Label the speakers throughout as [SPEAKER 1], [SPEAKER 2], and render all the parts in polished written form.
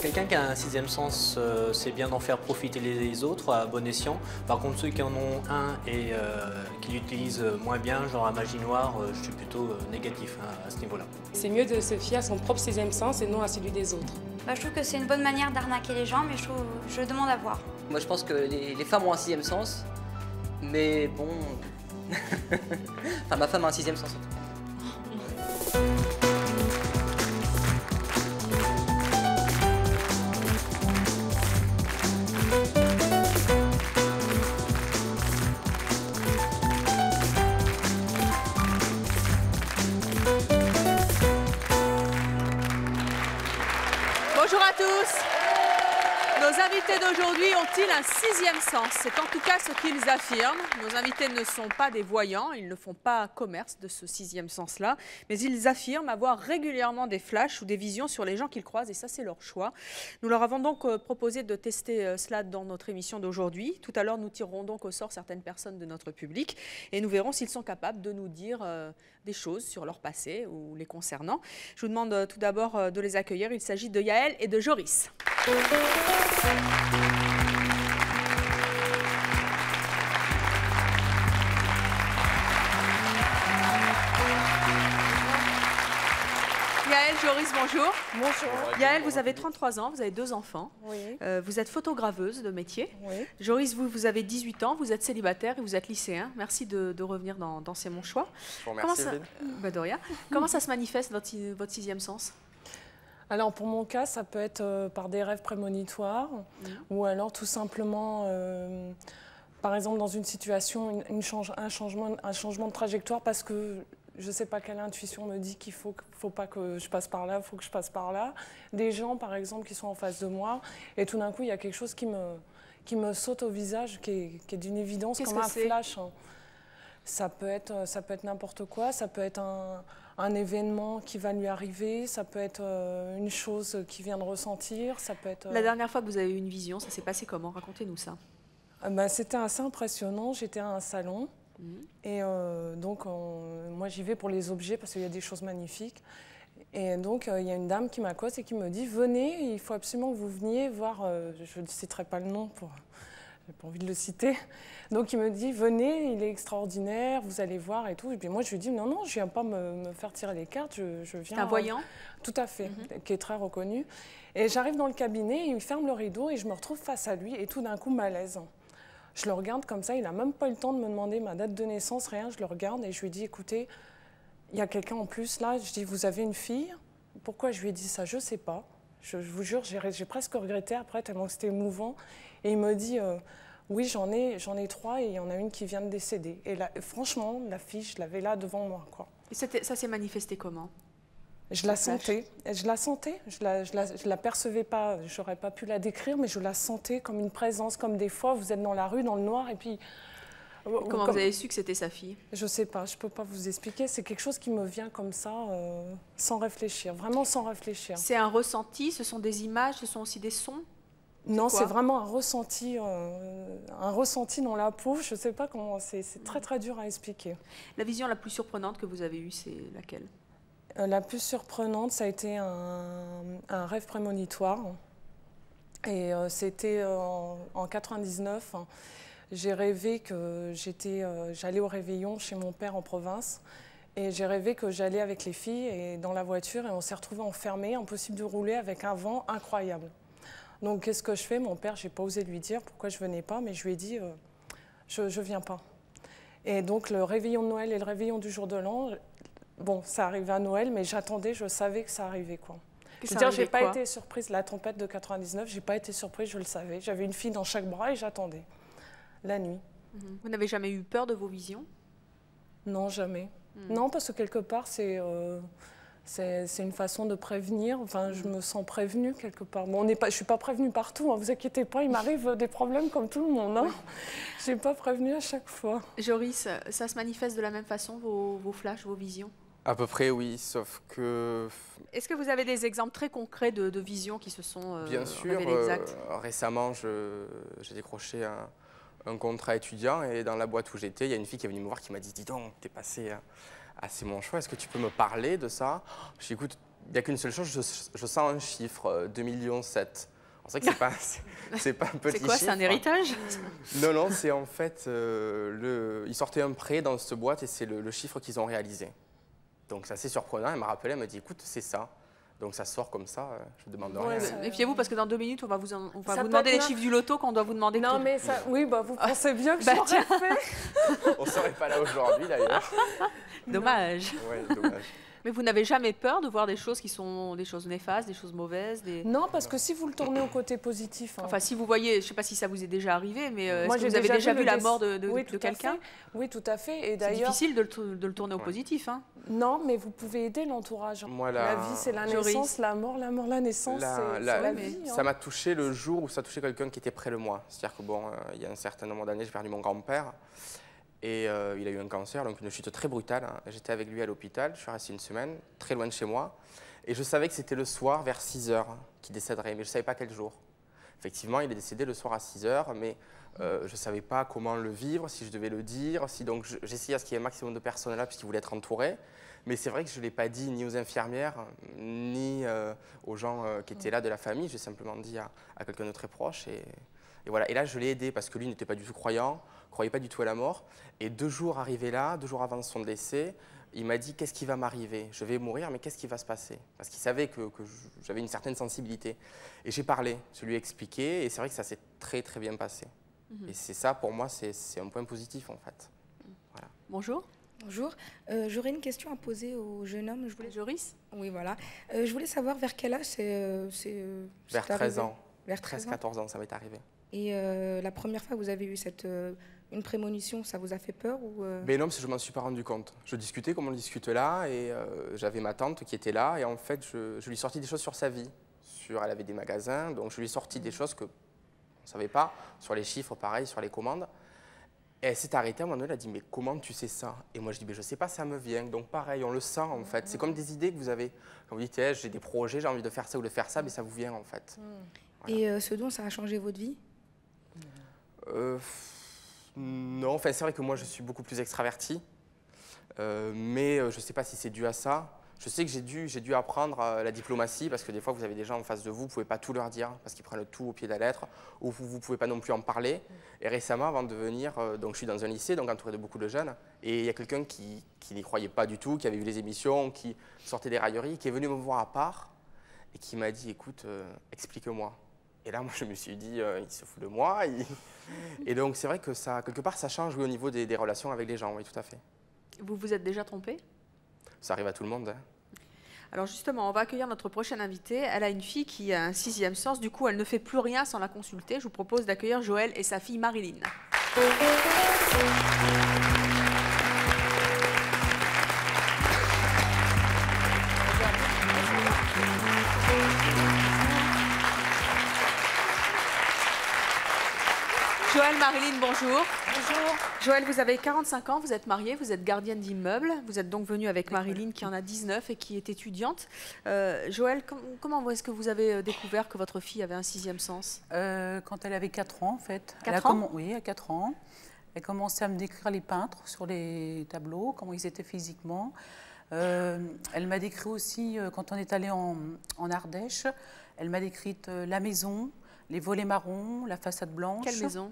[SPEAKER 1] quelqu'un qui a un sixième sens, c'est bien d'en faire profiter les autres à bon escient. Par contre, ceux qui en ont un et qui l'utilisent moins bien, genre à magie noire, je suis plutôt négatif à ce niveau-là.
[SPEAKER 2] C'est mieux de se fier à son propre sixième sens et non à celui des autres.
[SPEAKER 3] Je trouve que c'est une bonne manière d'arnaquer les gens, mais je demande à voir.
[SPEAKER 4] Moi, je pense que les femmes ont un sixième sens, mais bon... enfin, ma femme a un sixième sens, en tout cas.
[SPEAKER 5] Bonjour à tous. Nos invités d'aujourd'hui ont-ils un sixième sens? C'est en tout cas ce qu'ils affirment. Nos invités ne sont pas des voyants, ils ne font pas commerce de ce sixième sens-là, mais ils affirment avoir régulièrement des flashs ou des visions sur les gens qu'ils croisent, et ça c'est leur choix. Nous leur avons donc proposé de tester cela dans notre émission d'aujourd'hui. Tout à l'heure, nous tirerons donc au sort certaines personnes de notre public et nous verrons s'ils sont capables de nous dire des choses sur leur passé ou les concernant. Je vous demande tout d'abord de les accueillir. Il s'agit de Yael et de Joris. Yael, Joris, bonjour.
[SPEAKER 2] Bonjour.
[SPEAKER 5] Yael, vous avez 33 ans, vous avez 2 enfants.
[SPEAKER 2] Oui.
[SPEAKER 5] Vous êtes photograveuse de métier.
[SPEAKER 2] Oui.
[SPEAKER 5] Joris, vous avez 18 ans, vous êtes célibataire et vous êtes lycéen. Merci de revenir dans C'est mon choix.
[SPEAKER 6] Je vous remercie,
[SPEAKER 5] De rien. Comment ça se manifeste, votre sixième sens?
[SPEAKER 2] Alors pour mon cas, ça peut être par des rêves prémonitoires ou alors tout simplement, par exemple dans une situation, un changement de trajectoire parce que je ne sais pas quelle intuition me dit qu'il faut pas que je passe par là, il faut que je passe par là. Des gens par exemple qui sont en face de moi et tout d'un coup il y a quelque chose qui me saute au visage qui est d'une évidence comme un flash. Hein. Ça peut être n'importe quoi, ça peut être un événement qui va lui arriver, ça peut être une chose qu'il vient de ressentir, ça peut être...
[SPEAKER 5] La dernière fois que vous avez eu une vision, ça s'est passé comment? Racontez-nous ça.
[SPEAKER 2] C'était assez impressionnant, j'étais à un salon et donc moi j'y vais pour les objets parce qu'il y a des choses magnifiques. Et donc il y a une dame qui m'accoste et qui me dit « Venez, il faut absolument que vous veniez voir, je ne citerai pas le nom pour... J'ai pas envie de le citer. Donc il me dit, venez, il est extraordinaire, vous allez voir et tout. Et puis moi je lui dis, non, non, je viens pas me faire tirer les cartes, je viens...
[SPEAKER 5] C'est un voyant?
[SPEAKER 2] Tout à fait, qui est très reconnu. Et j'arrive dans le cabinet, il ferme le rideau et je me retrouve face à lui et tout d'un coup malaise. Je le regarde comme ça, il n'a même pas eu le temps de me demander ma date de naissance, rien. Je le regarde et je lui dis, écoutez, il y a quelqu'un en plus là. Je dis, vous avez une fille? Pourquoi je lui ai dit ça? Je sais pas. Je vous jure, j'ai presque regretté après, tellement que c'était émouvant. Et il me dit, oui, j'en ai 3 et il y en a une qui vient de décéder. Et là, franchement, la fille, je l'avais là devant moi, quoi.
[SPEAKER 5] Et ça s'est manifesté comment?
[SPEAKER 2] Je la sentais, je la percevais pas, j'aurais pas pu la décrire, mais je la sentais comme une présence, comme des fois, vous êtes dans la rue, dans le noir, et puis...
[SPEAKER 5] Comment vous avez su que c'était sa fille?
[SPEAKER 2] Je sais pas, je peux pas vous expliquer. C'est quelque chose qui me vient comme ça, sans réfléchir, vraiment sans réfléchir.
[SPEAKER 5] C'est un ressenti, ce sont des images, ce sont aussi des sons?
[SPEAKER 2] Non, c'est vraiment un ressenti dans la peau. Je sais pas comment, c'est très très dur à expliquer.
[SPEAKER 5] La vision la plus surprenante que vous avez eue, c'est laquelle?
[SPEAKER 2] La plus surprenante, ça a été un rêve prémonitoire. Et c'était en 99. J'ai rêvé que j'allais au réveillon chez mon père en province et j'ai rêvé que j'allais avec les filles et dans la voiture et on s'est retrouvés enfermés, impossible de rouler avec un vent incroyable. Donc qu'est-ce que je fais? Mon père, j'ai pas osé lui dire pourquoi je venais pas, mais je lui ai dit je viens pas. Et donc le réveillon de Noël et le réveillon du jour de l'an, bon, ça arrivait à Noël, mais j'attendais, je savais que ça arrivait quoi. Je veux dire, j'ai pas été surprise. La tempête de 99, j'ai pas été surprise, je le savais. J'avais une fille dans chaque bras et j'attendais. La nuit.
[SPEAKER 5] Vous n'avez jamais eu peur de vos visions?
[SPEAKER 2] Non, jamais. Non, parce que quelque part, c'est une façon de prévenir. Enfin, je me sens prévenue quelque part. Bon, je ne suis pas prévenue partout, hein, vous inquiétez pas, il m'arrive des problèmes comme tout le monde. Hein. Je n'ai pas prévenue à chaque fois.
[SPEAKER 5] Joris, ça se manifeste de la même façon, vos flashs, vos visions?
[SPEAKER 6] À peu près, oui, sauf que...
[SPEAKER 5] Est-ce que vous avez des exemples très concrets de visions qui se sont
[SPEAKER 6] Bien sûr, récemment, j'ai décroché un contrat étudiant et dans la boîte où j'étais, il y a une fille qui est venue me voir qui m'a dit « Dis donc, t'es passé à C'est mon choix, est-ce que tu peux me parler de ça ?» Je dis « Écoute, Il n'y a qu'une seule chose, je sens un chiffre, 2,7 millions. C'est vrai que c'est pas un petit chiffre.
[SPEAKER 5] C'est quoi, c'est un héritage?
[SPEAKER 6] Non, non, c'est en fait, ils sortaient un prêt dans cette boîte et c'est le chiffre qu'ils ont réalisé. Donc c'est assez surprenant, elle m'a rappelé, elle m'a dit, écoute, c'est ça. Donc ça sort comme ça, je demande rien.
[SPEAKER 5] Méfiez-vous parce que dans 2 minutes, on va vous demander les chiffres du loto qu'on doit vous demander.
[SPEAKER 2] Non, mais ça, oui, bah, vous pensez bien que je l'aurais fait.
[SPEAKER 6] On ne serait pas là aujourd'hui d'ailleurs.
[SPEAKER 5] Dommage.
[SPEAKER 6] Ouais, dommage.
[SPEAKER 5] Mais vous n'avez jamais peur de voir des choses qui sont des choses néfastes, des choses mauvaises
[SPEAKER 2] Non, parce que si vous le tournez au côté positif...
[SPEAKER 5] Enfin, si vous voyez, je ne sais pas si ça vous est déjà arrivé, mais est-ce que vous
[SPEAKER 2] j'ai
[SPEAKER 5] avez déjà vu la mort de
[SPEAKER 2] de
[SPEAKER 5] quelqu'un?
[SPEAKER 2] Oui, tout à fait.
[SPEAKER 5] C'est difficile de le tourner au positif. Hein.
[SPEAKER 2] Non, mais vous pouvez aider l'entourage. La vie, c'est la naissance, la mort, la naissance, c'est la vie.
[SPEAKER 6] Ça m'a touché le jour où ça touchait quelqu'un qui était près de moi. C'est-à-dire que, bon, il y a un certain nombre d'années, j'ai perdu mon grand-père. Et il a eu un cancer, donc une chute très brutale. Hein. J'étais avec lui à l'hôpital, je suis resté une semaine, très loin de chez moi. Et je savais que c'était le soir, vers 6 h, qu'il décéderait, mais je ne savais pas quel jour. Effectivement, il est décédé le soir à 6 h, mais je ne savais pas comment le vivre, si je devais le dire. Donc j'essayais à ce qu'il y ait un maximum de personnes là, puisqu'il voulait être entouré. Mais c'est vrai que je ne l'ai pas dit ni aux infirmières, ni aux gens qui étaient là de la famille. J'ai simplement dit à quelqu'un de très proche. Et voilà. Et là, je l'ai aidé parce que lui n'était pas du tout croyant, ne croyait pas du tout à la mort. Et 2 jours arrivé là, 2 jours avant son décès, il m'a dit « Qu'est-ce qui va m'arriver? Je vais mourir, mais qu'est-ce qui va se passer ?» Parce qu'il savait que j'avais une certaine sensibilité. Et j'ai parlé, je lui ai expliqué, et c'est vrai que ça s'est très très bien passé. Et c'est ça, pour moi, c'est un point positif en fait. Voilà.
[SPEAKER 5] Bonjour.
[SPEAKER 7] Bonjour. J'aurais une question à poser au jeune homme.
[SPEAKER 5] Joris?
[SPEAKER 7] Oui, voilà. Je voulais savoir vers quel âge c'est
[SPEAKER 6] vers 13 ans.
[SPEAKER 7] Vers 13-14
[SPEAKER 6] ans, ça m'est arrivé.
[SPEAKER 7] Et la première fois que vous avez eu une prémonition, ça vous a fait peur ou
[SPEAKER 6] Ben non, parce que je ne m'en suis pas rendu compte. Je discutais comme on discute là, et j'avais ma tante qui était là, et en fait, je lui sortis des choses sur sa vie. Elle avait des magasins, donc je lui ai sorti des choses qu'on ne savait pas, sur les chiffres, pareil, sur les commandes. Et elle s'est arrêtée, à un moment donné, elle a dit « Mais comment tu sais ça ?» Et moi, je dis « Je ne sais pas, ça me vient. » Donc pareil, on le sent en fait. C'est comme des idées que vous avez. Quand vous dites hey, « J'ai des projets, j'ai envie de faire ça ou de faire ça », mais ça vous vient en fait.
[SPEAKER 7] Voilà. Et ce don, ça a changé votre vie?
[SPEAKER 6] Non, enfin, c'est vrai que moi, je suis beaucoup plus extraverti. Mais je ne sais pas si c'est dû à ça. Je sais que j'ai dû apprendre la diplomatie parce que des fois, vous avez des gens en face de vous, vous ne pouvez pas tout leur dire parce qu'ils prennent tout au pied de la lettre ou vous ne pouvez pas non plus en parler. Et récemment, avant de venir, donc je suis dans un lycée, donc entouré de beaucoup de jeunes, et il y a quelqu'un qui n'y croyait pas du tout, qui avait vu les émissions, qui sortait des railleries, qui est venu me voir à part et qui m'a dit « Écoute, explique-moi ». Et là, moi, je me suis dit, il se fout de moi. Et donc, c'est vrai que ça, quelque part, ça change oui, au niveau des relations avec les gens, oui, tout à fait.
[SPEAKER 5] Vous vous êtes déjà trompé?
[SPEAKER 6] Ça arrive à tout le monde. Hein.
[SPEAKER 5] Alors justement, on va accueillir notre prochaine invitée. Elle a une fille qui a un 6e sens. Du coup, elle ne fait plus rien sans la consulter. Je vous propose d'accueillir Joël et sa fille Marilyn. Joël, Marilyn, bonjour.
[SPEAKER 2] Bonjour.
[SPEAKER 5] Joël, vous avez 45 ans, vous êtes mariée, vous êtes gardienne d'immeuble. Vous êtes donc venue avec Marilyn qui en a 19 et qui est étudiante. Joël, comment est-ce que vous avez découvert que votre fille avait un 6e sens?
[SPEAKER 8] Quand elle avait 4 ans, en fait.
[SPEAKER 5] 4 ans?
[SPEAKER 8] Oui, à 4 ans. Elle commençait à me décrire les peintres sur les tableaux, comment ils étaient physiquement. Elle m'a décrit aussi, quand on est allé en Ardèche, elle m'a décrit la maison, les volets marrons, la façade blanche.
[SPEAKER 5] Quelle maison?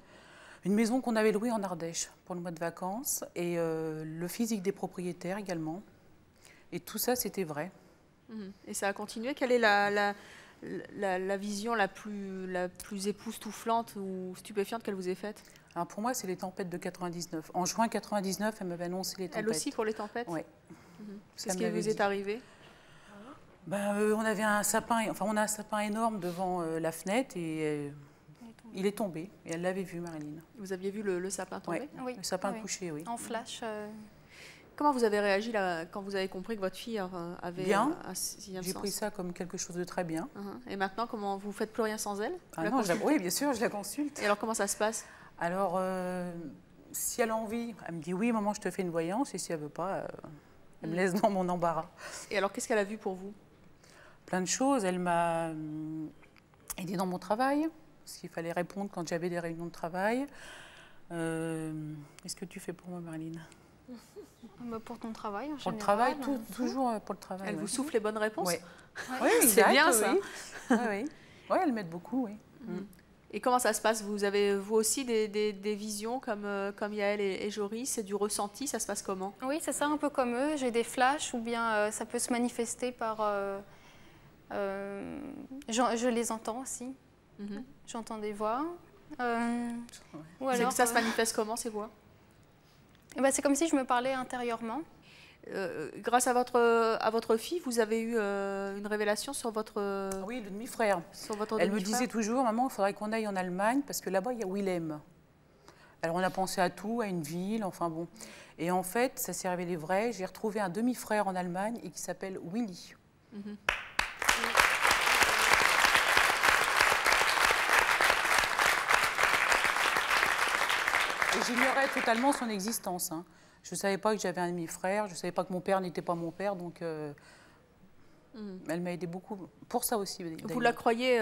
[SPEAKER 8] Une maison qu'on avait louée en Ardèche pour le mois de vacances et le physique des propriétaires également. Et tout ça, c'était vrai.
[SPEAKER 5] Et ça a continué? Quelle est la vision la plus époustouflante ou stupéfiante qu'elle vous ait faite?
[SPEAKER 8] Alors pour moi, c'est les tempêtes de 99. En juin 99, elle m'avait annoncé les tempêtes.
[SPEAKER 5] Elle aussi pour les tempêtes?
[SPEAKER 8] Oui.
[SPEAKER 5] Qu'est-ce qui vous est arrivé?
[SPEAKER 8] On avait un sapin, enfin on a un sapin énorme devant la fenêtre et il est tombé. Et elle l'avait vu, Marilyn.
[SPEAKER 5] Vous aviez vu le sapin tomber?
[SPEAKER 8] Oui, le sapin couché, oui.
[SPEAKER 3] En flash.
[SPEAKER 5] Comment vous avez réagi là, quand vous avez compris que votre fille avait
[SPEAKER 8] bien.
[SPEAKER 5] Un 6e sens?
[SPEAKER 8] J'ai pris ça comme quelque chose de très bien.
[SPEAKER 5] Et maintenant, comment vous faites plus rien sans elle?
[SPEAKER 8] Non, oui, bien sûr, je la consulte.
[SPEAKER 5] Et alors, comment ça se passe?
[SPEAKER 8] Alors, si elle a envie, elle me dit oui, maman, je te fais une voyance. Et si elle veut pas, elle me laisse dans mon embarras.
[SPEAKER 5] Et alors, qu'est-ce qu'elle a vu pour vous?
[SPEAKER 8] Plein de choses. Elle m'a aidée dans mon travail, parce qu'il fallait répondre quand j'avais des réunions de travail. Qu'est-ce que tu fais pour moi, Marilyn?
[SPEAKER 9] Pour ton travail, en
[SPEAKER 8] Pour le
[SPEAKER 9] général.
[SPEAKER 8] travail, toujours pour le travail.
[SPEAKER 5] Elle
[SPEAKER 8] ouais.
[SPEAKER 5] vous souffle les bonnes réponses?
[SPEAKER 8] Oui,
[SPEAKER 5] C'est
[SPEAKER 8] exact,
[SPEAKER 5] bien ça.
[SPEAKER 8] Oui. Oui. Ouais, elle m'aide beaucoup, oui.
[SPEAKER 5] Et comment ça se passe? Vous avez vous aussi des visions comme Yael et Jory? C'est du ressenti, ça se passe comment?
[SPEAKER 9] Oui, c'est ça, un peu comme eux. J'ai des flashs ou bien ça peut se manifester par... je les entends aussi. J'entends des voix. Ou alors,
[SPEAKER 5] ça se manifeste comment, ces voix?
[SPEAKER 9] C'est comme si je me parlais intérieurement.
[SPEAKER 5] Grâce à votre fille, vous avez eu une révélation sur votre...
[SPEAKER 8] Oui, le demi-frère.
[SPEAKER 5] Sur votre
[SPEAKER 8] Elle me
[SPEAKER 5] demi-frère.
[SPEAKER 8] disait toujours, maman, il faudrait qu'on aille en Allemagne parce que là-bas, il y a Willem. Alors on a pensé à tout, à une ville, enfin bon. Et en fait, ça s'est révélé vrai. J'ai retrouvé un demi-frère en Allemagne et qui s'appelle Willy. Et j'ignorais totalement son existence. Hein. Je ne savais pas que j'avais un demi-frère, je ne savais pas que mon père n'était pas mon père, donc elle m'a aidé beaucoup pour ça aussi.
[SPEAKER 5] Vous la croyez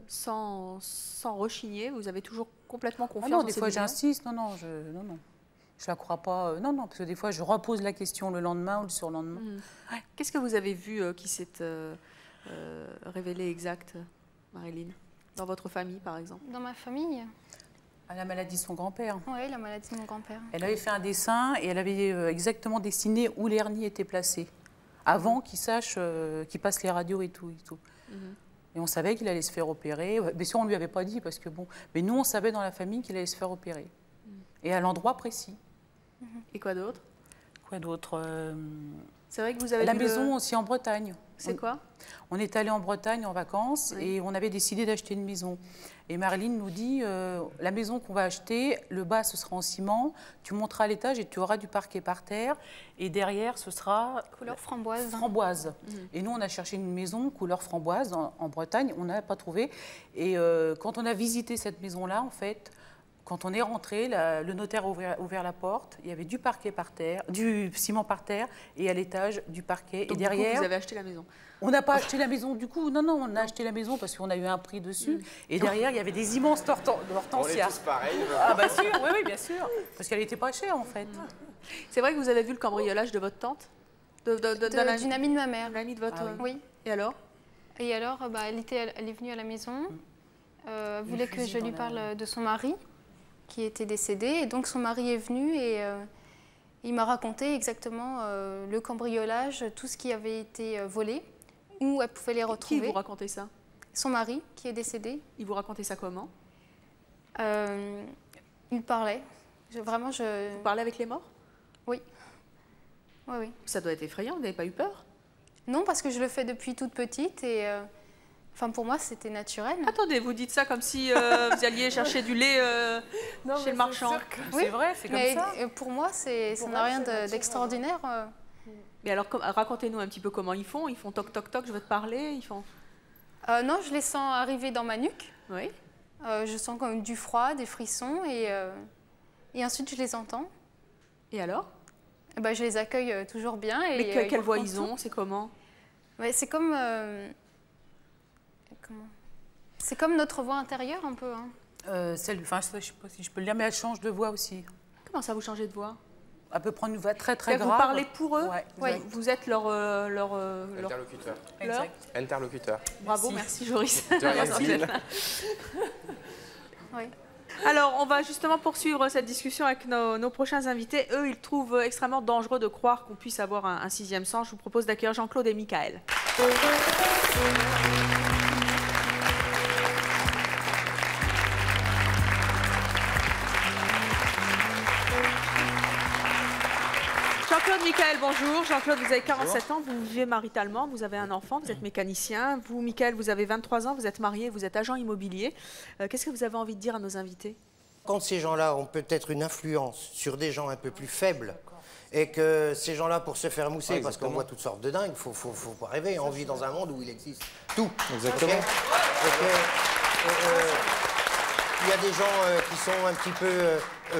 [SPEAKER 5] sans rechigner? Vous avez toujours complètement confiance?
[SPEAKER 8] Non, des fois j'insiste, non, je la crois pas, non, parce que des fois je repose la question le lendemain ou le surlendemain.
[SPEAKER 5] Qu'est-ce que vous avez vu qui s'est révélé exact, Marilyn? Dans votre famille, par exemple?
[SPEAKER 9] Dans ma famille?
[SPEAKER 8] À la maladie de son grand-père.
[SPEAKER 9] Oui, la maladie de mon grand-père.
[SPEAKER 8] Elle avait fait un dessin et elle avait exactement dessiné où l'hernie était placée, avant qu'il sache, qu'il passe les radios et tout. Et on savait qu'il allait se faire opérer. Bien sûr, on ne lui avait pas dit, parce que bon... Mais nous, on savait dans la famille qu'il allait se faire opérer. Et à l'endroit précis.
[SPEAKER 5] Et quoi d'autre?
[SPEAKER 8] Quoi d'autre
[SPEAKER 5] C'est vrai que vous avez
[SPEAKER 8] la maison aussi en Bretagne.
[SPEAKER 5] C'est quoi?
[SPEAKER 8] On est allé en Bretagne en vacances et on avait décidé d'acheter une maison. Et Marilyn nous dit, la maison qu'on va acheter, le bas ce sera en ciment, tu monteras à l'étage et tu auras du parquet par terre. Et derrière ce sera...
[SPEAKER 9] Couleur framboise.
[SPEAKER 8] Framboise. Et nous on a cherché une maison couleur framboise en Bretagne, on n'a pas trouvé. Et quand on a visité cette maison-là, en fait... Quand on est rentré, le notaire a ouvert la porte, il y avait du parquet par terre, du ciment par terre, et à l'étage, du parquet.
[SPEAKER 5] Donc,
[SPEAKER 8] et derrière,
[SPEAKER 5] du coup, vous avez acheté la maison?
[SPEAKER 8] On n'a pas acheté la maison du coup, non, on a acheté la maison parce qu'on a eu un prix dessus. Et derrière, il y avait des immenses hortensias.
[SPEAKER 6] On est tous pareils.
[SPEAKER 8] Ah bah sûr, oui, bien sûr. Parce qu'elle n'était pas chère en fait.
[SPEAKER 5] C'est vrai que vous avez vu le cambriolage de votre tante?
[SPEAKER 9] D'une amie de ma mère.
[SPEAKER 5] L'amie de votre...
[SPEAKER 9] Oui.
[SPEAKER 5] Et alors?
[SPEAKER 9] Et alors, elle est venue à la maison, voulait que je lui parle de son mari, qui était décédé. Et donc son mari est venu et il m'a raconté exactement le cambriolage, tout ce qui avait été volé, où elle pouvait les retrouver.
[SPEAKER 5] Qui vous racontait ça?
[SPEAKER 9] Son mari, qui est décédé.
[SPEAKER 5] Il vous racontait ça comment?
[SPEAKER 9] Il parlait. Vous
[SPEAKER 5] parlez avec les morts?
[SPEAKER 9] Oui. Oui.
[SPEAKER 5] Ça doit être effrayant, vous n'avez pas eu peur?
[SPEAKER 9] Non, parce que je le fais depuis toute petite et... pour moi, c'était naturel.
[SPEAKER 5] Attendez, vous dites ça comme si vous alliez chercher du lait chez le marchand.
[SPEAKER 8] Oui, c'est vrai, c'est comme ça.
[SPEAKER 9] Pour moi, ça n'a rien d'extraordinaire.
[SPEAKER 5] Mais alors, racontez-nous un petit peu comment ils font. Ils font toc, toc, toc, je veux te parler. Ils font...
[SPEAKER 9] non, je les sens arriver dans ma nuque.
[SPEAKER 5] Oui.
[SPEAKER 9] Je sens comme du froid, des frissons et ensuite, je les entends.
[SPEAKER 5] Et alors?
[SPEAKER 9] Je les accueille toujours bien.
[SPEAKER 5] Mais quelle voix ils ont? C'est comment?
[SPEAKER 9] C'est comme... C'est comme notre voix intérieure un peu.
[SPEAKER 8] Je ne sais pas si je peux le dire, mais elle change de voix aussi.
[SPEAKER 5] Comment ça, vous changez de voix?
[SPEAKER 8] Elle peut prendre une voix très très grave.
[SPEAKER 5] Vous parlez pour eux?
[SPEAKER 8] Oui.
[SPEAKER 5] Vous êtes leur
[SPEAKER 6] interlocuteur.
[SPEAKER 8] Exact.
[SPEAKER 6] Interlocuteur.
[SPEAKER 5] Bravo, merci Joris.
[SPEAKER 9] Oui.
[SPEAKER 5] Alors, on va justement poursuivre cette discussion avec nos prochains invités. Eux, ils trouvent extrêmement dangereux de croire qu'on puisse avoir un sixième sens. Je vous propose d'accueillir Jean-Claude et Michael. Jean-Claude, Michael, bonjour. Jean-Claude, vous avez 47 ans, vous vivez maritalement, vous avez un enfant, vous êtes mécanicien. Vous, Michael, vous avez 23 ans, vous êtes marié, vous êtes agent immobilier. Qu'est-ce que vous avez envie de dire à nos invités?
[SPEAKER 10] Quand ces gens-là ont peut-être une influence sur des gens un peu plus faibles, et que ces gens-là, pour se faire mousser, parce qu'on voit toutes sortes de dingues, faut pas rêver, on vit dans un monde où il existe tout.
[SPEAKER 6] Exactement.
[SPEAKER 10] Il y a des gens qui sont un petit peu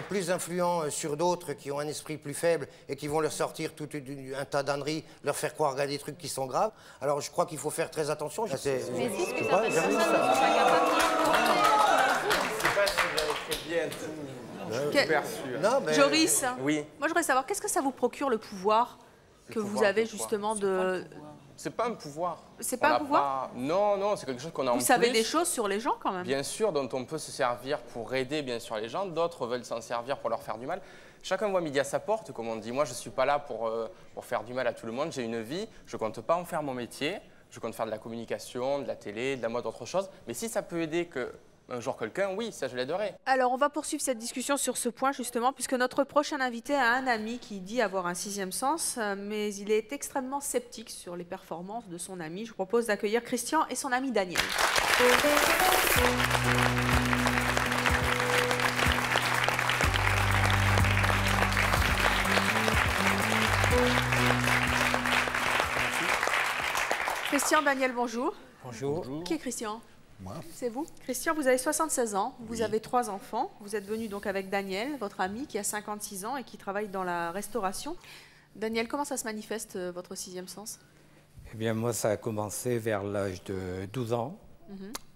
[SPEAKER 10] plus influents sur d'autres, qui ont un esprit plus faible et qui vont leur sortir tout un tas d'âneries, leur faire croire à des trucs qui sont graves. Alors je crois qu'il faut faire très attention.
[SPEAKER 9] Mais si, ce que
[SPEAKER 10] pas,
[SPEAKER 9] ça
[SPEAKER 10] jamais vu ça.
[SPEAKER 6] Je sais pas si vous avez fait bien tout. Super sûr.
[SPEAKER 10] Non, mais...
[SPEAKER 5] Joris,
[SPEAKER 6] Oui.
[SPEAKER 5] moi je voudrais savoir, qu'est-ce que ça vous procure le pouvoir que vous avez justement de...
[SPEAKER 6] C'est pas un pouvoir.
[SPEAKER 5] C'est pas un pouvoir
[SPEAKER 6] Non, non, c'est quelque chose qu'on a en plus.
[SPEAKER 5] Vous savez des choses sur les gens quand même.
[SPEAKER 6] Bien sûr, dont on peut se servir pour aider bien sûr les gens. D'autres veulent s'en servir pour leur faire du mal. Chacun voit midi à sa porte, comme on dit. Moi, je ne suis pas là pour faire du mal à tout le monde. J'ai une vie, je ne compte pas en faire mon métier. Je compte faire de la communication, de la télé, de la mode, autre chose. Mais si ça peut aider un jour quelqu'un, oui, ça je l'aiderai.
[SPEAKER 5] Alors, on va poursuivre cette discussion sur ce point, justement, puisque notre prochain invité a un ami qui dit avoir un sixième sens, mais il est extrêmement sceptique sur les performances de son ami. Je vous propose d'accueillir Christian et son ami Daniel. Christian, Daniel, bonjour.
[SPEAKER 11] Bonjour.
[SPEAKER 5] Qui est Christian?
[SPEAKER 11] Moi.
[SPEAKER 5] C'est vous? Christian, vous avez 76 ans, vous avez 3 enfants. Vous êtes venu donc avec Daniel, votre ami qui a 56 ans et qui travaille dans la restauration. Daniel, comment ça se manifeste, votre sixième sens?
[SPEAKER 11] Eh bien, moi, ça a commencé vers l'âge de 12 ans.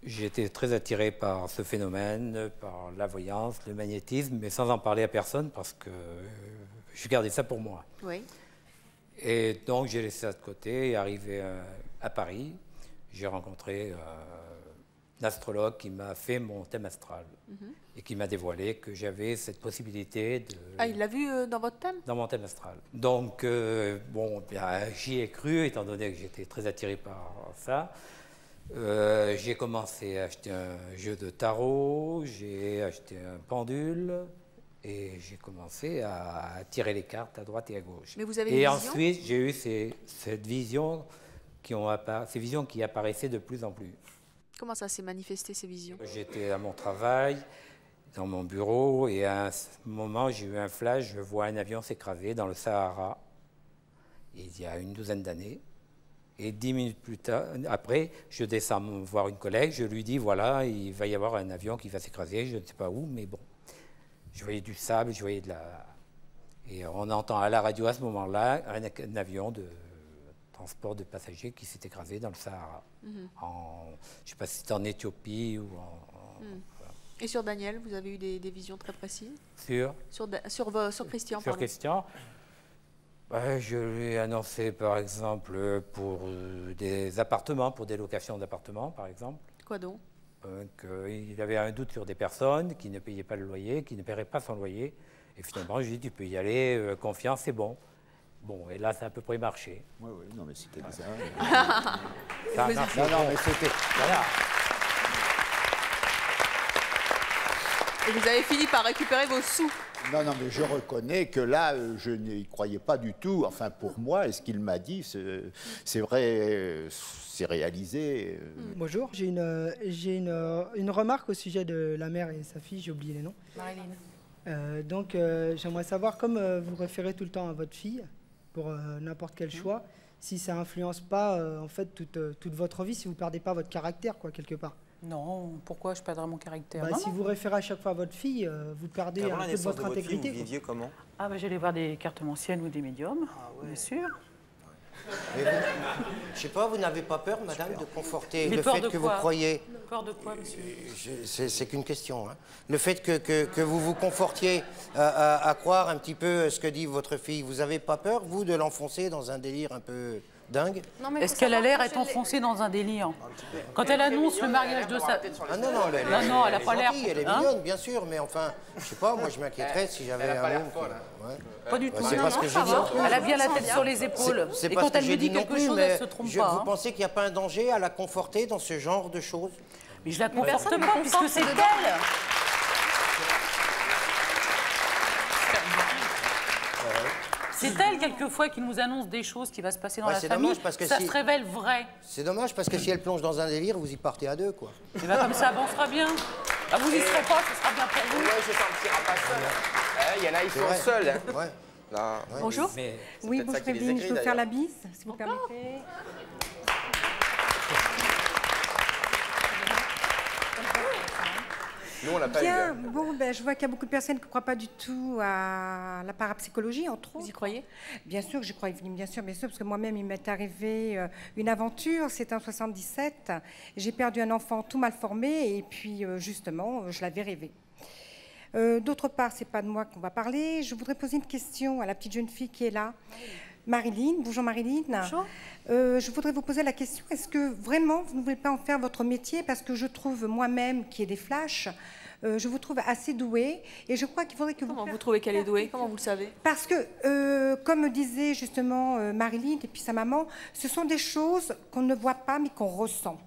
[SPEAKER 11] J'ai été très attiré par ce phénomène, par la voyance, le magnétisme, mais sans en parler à personne parce que je gardais ça pour moi.
[SPEAKER 5] Oui.
[SPEAKER 11] Et donc, j'ai laissé ça de côté et arrivé à Paris, j'ai rencontré un astrologue qui m'a fait mon thème astral et qui m'a dévoilé que j'avais cette possibilité de...
[SPEAKER 5] Ah, il l'a vu dans votre thème?
[SPEAKER 11] Dans mon thème astral. Donc, bon, bien, j'y ai cru, étant donné que j'étais très attiré par ça. J'ai commencé à acheter un jeu de tarot, j'ai acheté un pendule et j'ai commencé à tirer les cartes à droite et à gauche.
[SPEAKER 5] Mais vous avez
[SPEAKER 11] et
[SPEAKER 5] des
[SPEAKER 11] ensuite, j'ai eu cette vision ces visions qui apparaissaient de plus en plus.
[SPEAKER 5] Comment ça s'est manifesté, ces visions?
[SPEAKER 11] J'étais à mon travail, dans mon bureau, et à un moment, j'ai eu un flash, je vois un avion s'écraser dans le Sahara, il y a une douzaine d'années. Et 10 minutes plus tard, après, je descends voir une collègue, je lui dis, voilà, il va y avoir un avion qui va s'écraser, je ne sais pas où, mais bon. Je voyais du sable, je voyais de la... Et on entend à la radio à ce moment-là un avion de transport de passagers qui s'est écrasé dans le Sahara. Je ne sais pas si c'était en Éthiopie ou en...
[SPEAKER 5] Voilà. Et sur Daniel, vous avez eu des visions très précises?
[SPEAKER 11] Sur
[SPEAKER 5] Christian,
[SPEAKER 11] Sur Christian, je lui ai annoncé, par exemple, pour des appartements, pour des locations d'appartements, par exemple.
[SPEAKER 5] Quoi donc?
[SPEAKER 11] Qu'il avait un doute sur des personnes qui ne payaient pas le loyer, qui ne paieraient pas son loyer. Et finalement, je lui ai dit, tu peux y aller, confiance, c'est bon. Bon, et là, ça a à peu près marché.
[SPEAKER 12] Oui, oui, non, mais c'était ça.
[SPEAKER 11] Ça a marché.
[SPEAKER 12] Non, mais c'était...
[SPEAKER 11] Voilà.
[SPEAKER 5] Et vous avez fini par récupérer vos sous.
[SPEAKER 12] Non, non, mais je reconnais que là, je n'y croyais pas du tout. Enfin, pour moi, et ce qu'il m'a dit, c'est vrai, c'est réalisé.
[SPEAKER 13] Bonjour, j'ai une remarque au sujet de la mère et sa fille, j'ai oublié les noms.
[SPEAKER 8] Marilyn.
[SPEAKER 13] Donc, j'aimerais savoir, comme vous référez tout le temps à votre fille, pour n'importe quel choix, si ça influence pas, en fait, toute votre vie, si vous perdez pas votre caractère, quoi, quelque part.
[SPEAKER 8] Non, pourquoi je perdrais mon caractère?
[SPEAKER 13] Si vous référez à chaque fois à votre fille, vous perdez un peu de votre intégrité.
[SPEAKER 1] Vous viviez comment?
[SPEAKER 8] Ah, j'allais voir des cartomanciennes ou des médiums, bien sûr.
[SPEAKER 10] Mais je sais pas, vous n'avez pas peur, madame, de conforter
[SPEAKER 8] Mais
[SPEAKER 10] le
[SPEAKER 8] peur
[SPEAKER 10] fait
[SPEAKER 8] de
[SPEAKER 10] que
[SPEAKER 8] quoi?
[SPEAKER 10] vous croyez...
[SPEAKER 8] Peur de quoi, monsieur?
[SPEAKER 10] C'est qu'une question. Hein. Le fait que vous vous confortiez à croire un petit peu ce que dit votre fille, vous n'avez pas peur, vous, de l'enfoncer dans un délire un peu dingue?
[SPEAKER 8] Est-ce qu'elle a l'air d'être enfoncée dans un délire? Quand elle annonce le mariage de sa...
[SPEAKER 10] Ah non, non, elle
[SPEAKER 8] n'a pas l'air...
[SPEAKER 10] Elle est mignonne, bien sûr, mais enfin, je sais pas, moi je m'inquiéterais si j'avais un homme...
[SPEAKER 8] Pas du tout.
[SPEAKER 10] C'est pas ce que j'ai dit non plus.
[SPEAKER 8] Elle a bien la tête sur les épaules. Et quand elle me dit quelque chose, elle ne se trompe pas.
[SPEAKER 10] Vous pensez qu'il n'y a pas un danger à la conforter dans ce genre de choses?
[SPEAKER 8] Mais je la conforte pas, puisque c'est elle. C'est elle, quelquefois, qui nous annonce des choses qui vont se passer dans la famille. Parce que ça se révèle vrai.
[SPEAKER 10] C'est dommage, parce que si elle plonge dans un délire, vous y partez à deux, quoi.
[SPEAKER 8] Et bien, comme ça avancera bien. Ah, vous n'y serez pas, ce sera bien pour vous.
[SPEAKER 6] Moi, je ne sentirai pas seul. Il y en a, ils sont seuls. Hein.
[SPEAKER 10] Ouais.
[SPEAKER 6] Non.
[SPEAKER 5] Bonjour.
[SPEAKER 14] Oui, bonjour Evelyne, je peux faire la bise, si vous permettez.
[SPEAKER 6] Nous, on l'a pas
[SPEAKER 14] Bien,
[SPEAKER 6] eu.
[SPEAKER 14] bon, je vois qu'il y a beaucoup de personnes qui ne croient pas du tout à la parapsychologie, entre autres.
[SPEAKER 5] Vous y croyez?
[SPEAKER 14] Bien sûr que j'y crois, Evelyne, bien sûr, parce que moi-même, il m'est arrivé une aventure, c'était en 77. J'ai perdu un enfant tout mal formé, et puis, justement, je l'avais rêvé. D'autre part, c'est pas de moi qu'on va parler. Je voudrais poser une question à la petite jeune fille qui est là. Marilyn, bonjour Marilyn.
[SPEAKER 9] Bonjour.
[SPEAKER 14] Je voudrais vous poser la question, est-ce que vraiment vous ne voulez pas en faire votre métier? Parce que je trouve moi-même qui ai des flashs, je vous trouve assez douée et je crois qu'il faudrait que
[SPEAKER 5] Comment vous trouvez qu'elle est douée? Comment vous le savez?
[SPEAKER 14] Parce que, comme disait justement Marilyn et puis sa maman, ce sont des choses qu'on ne voit pas mais qu'on ressent.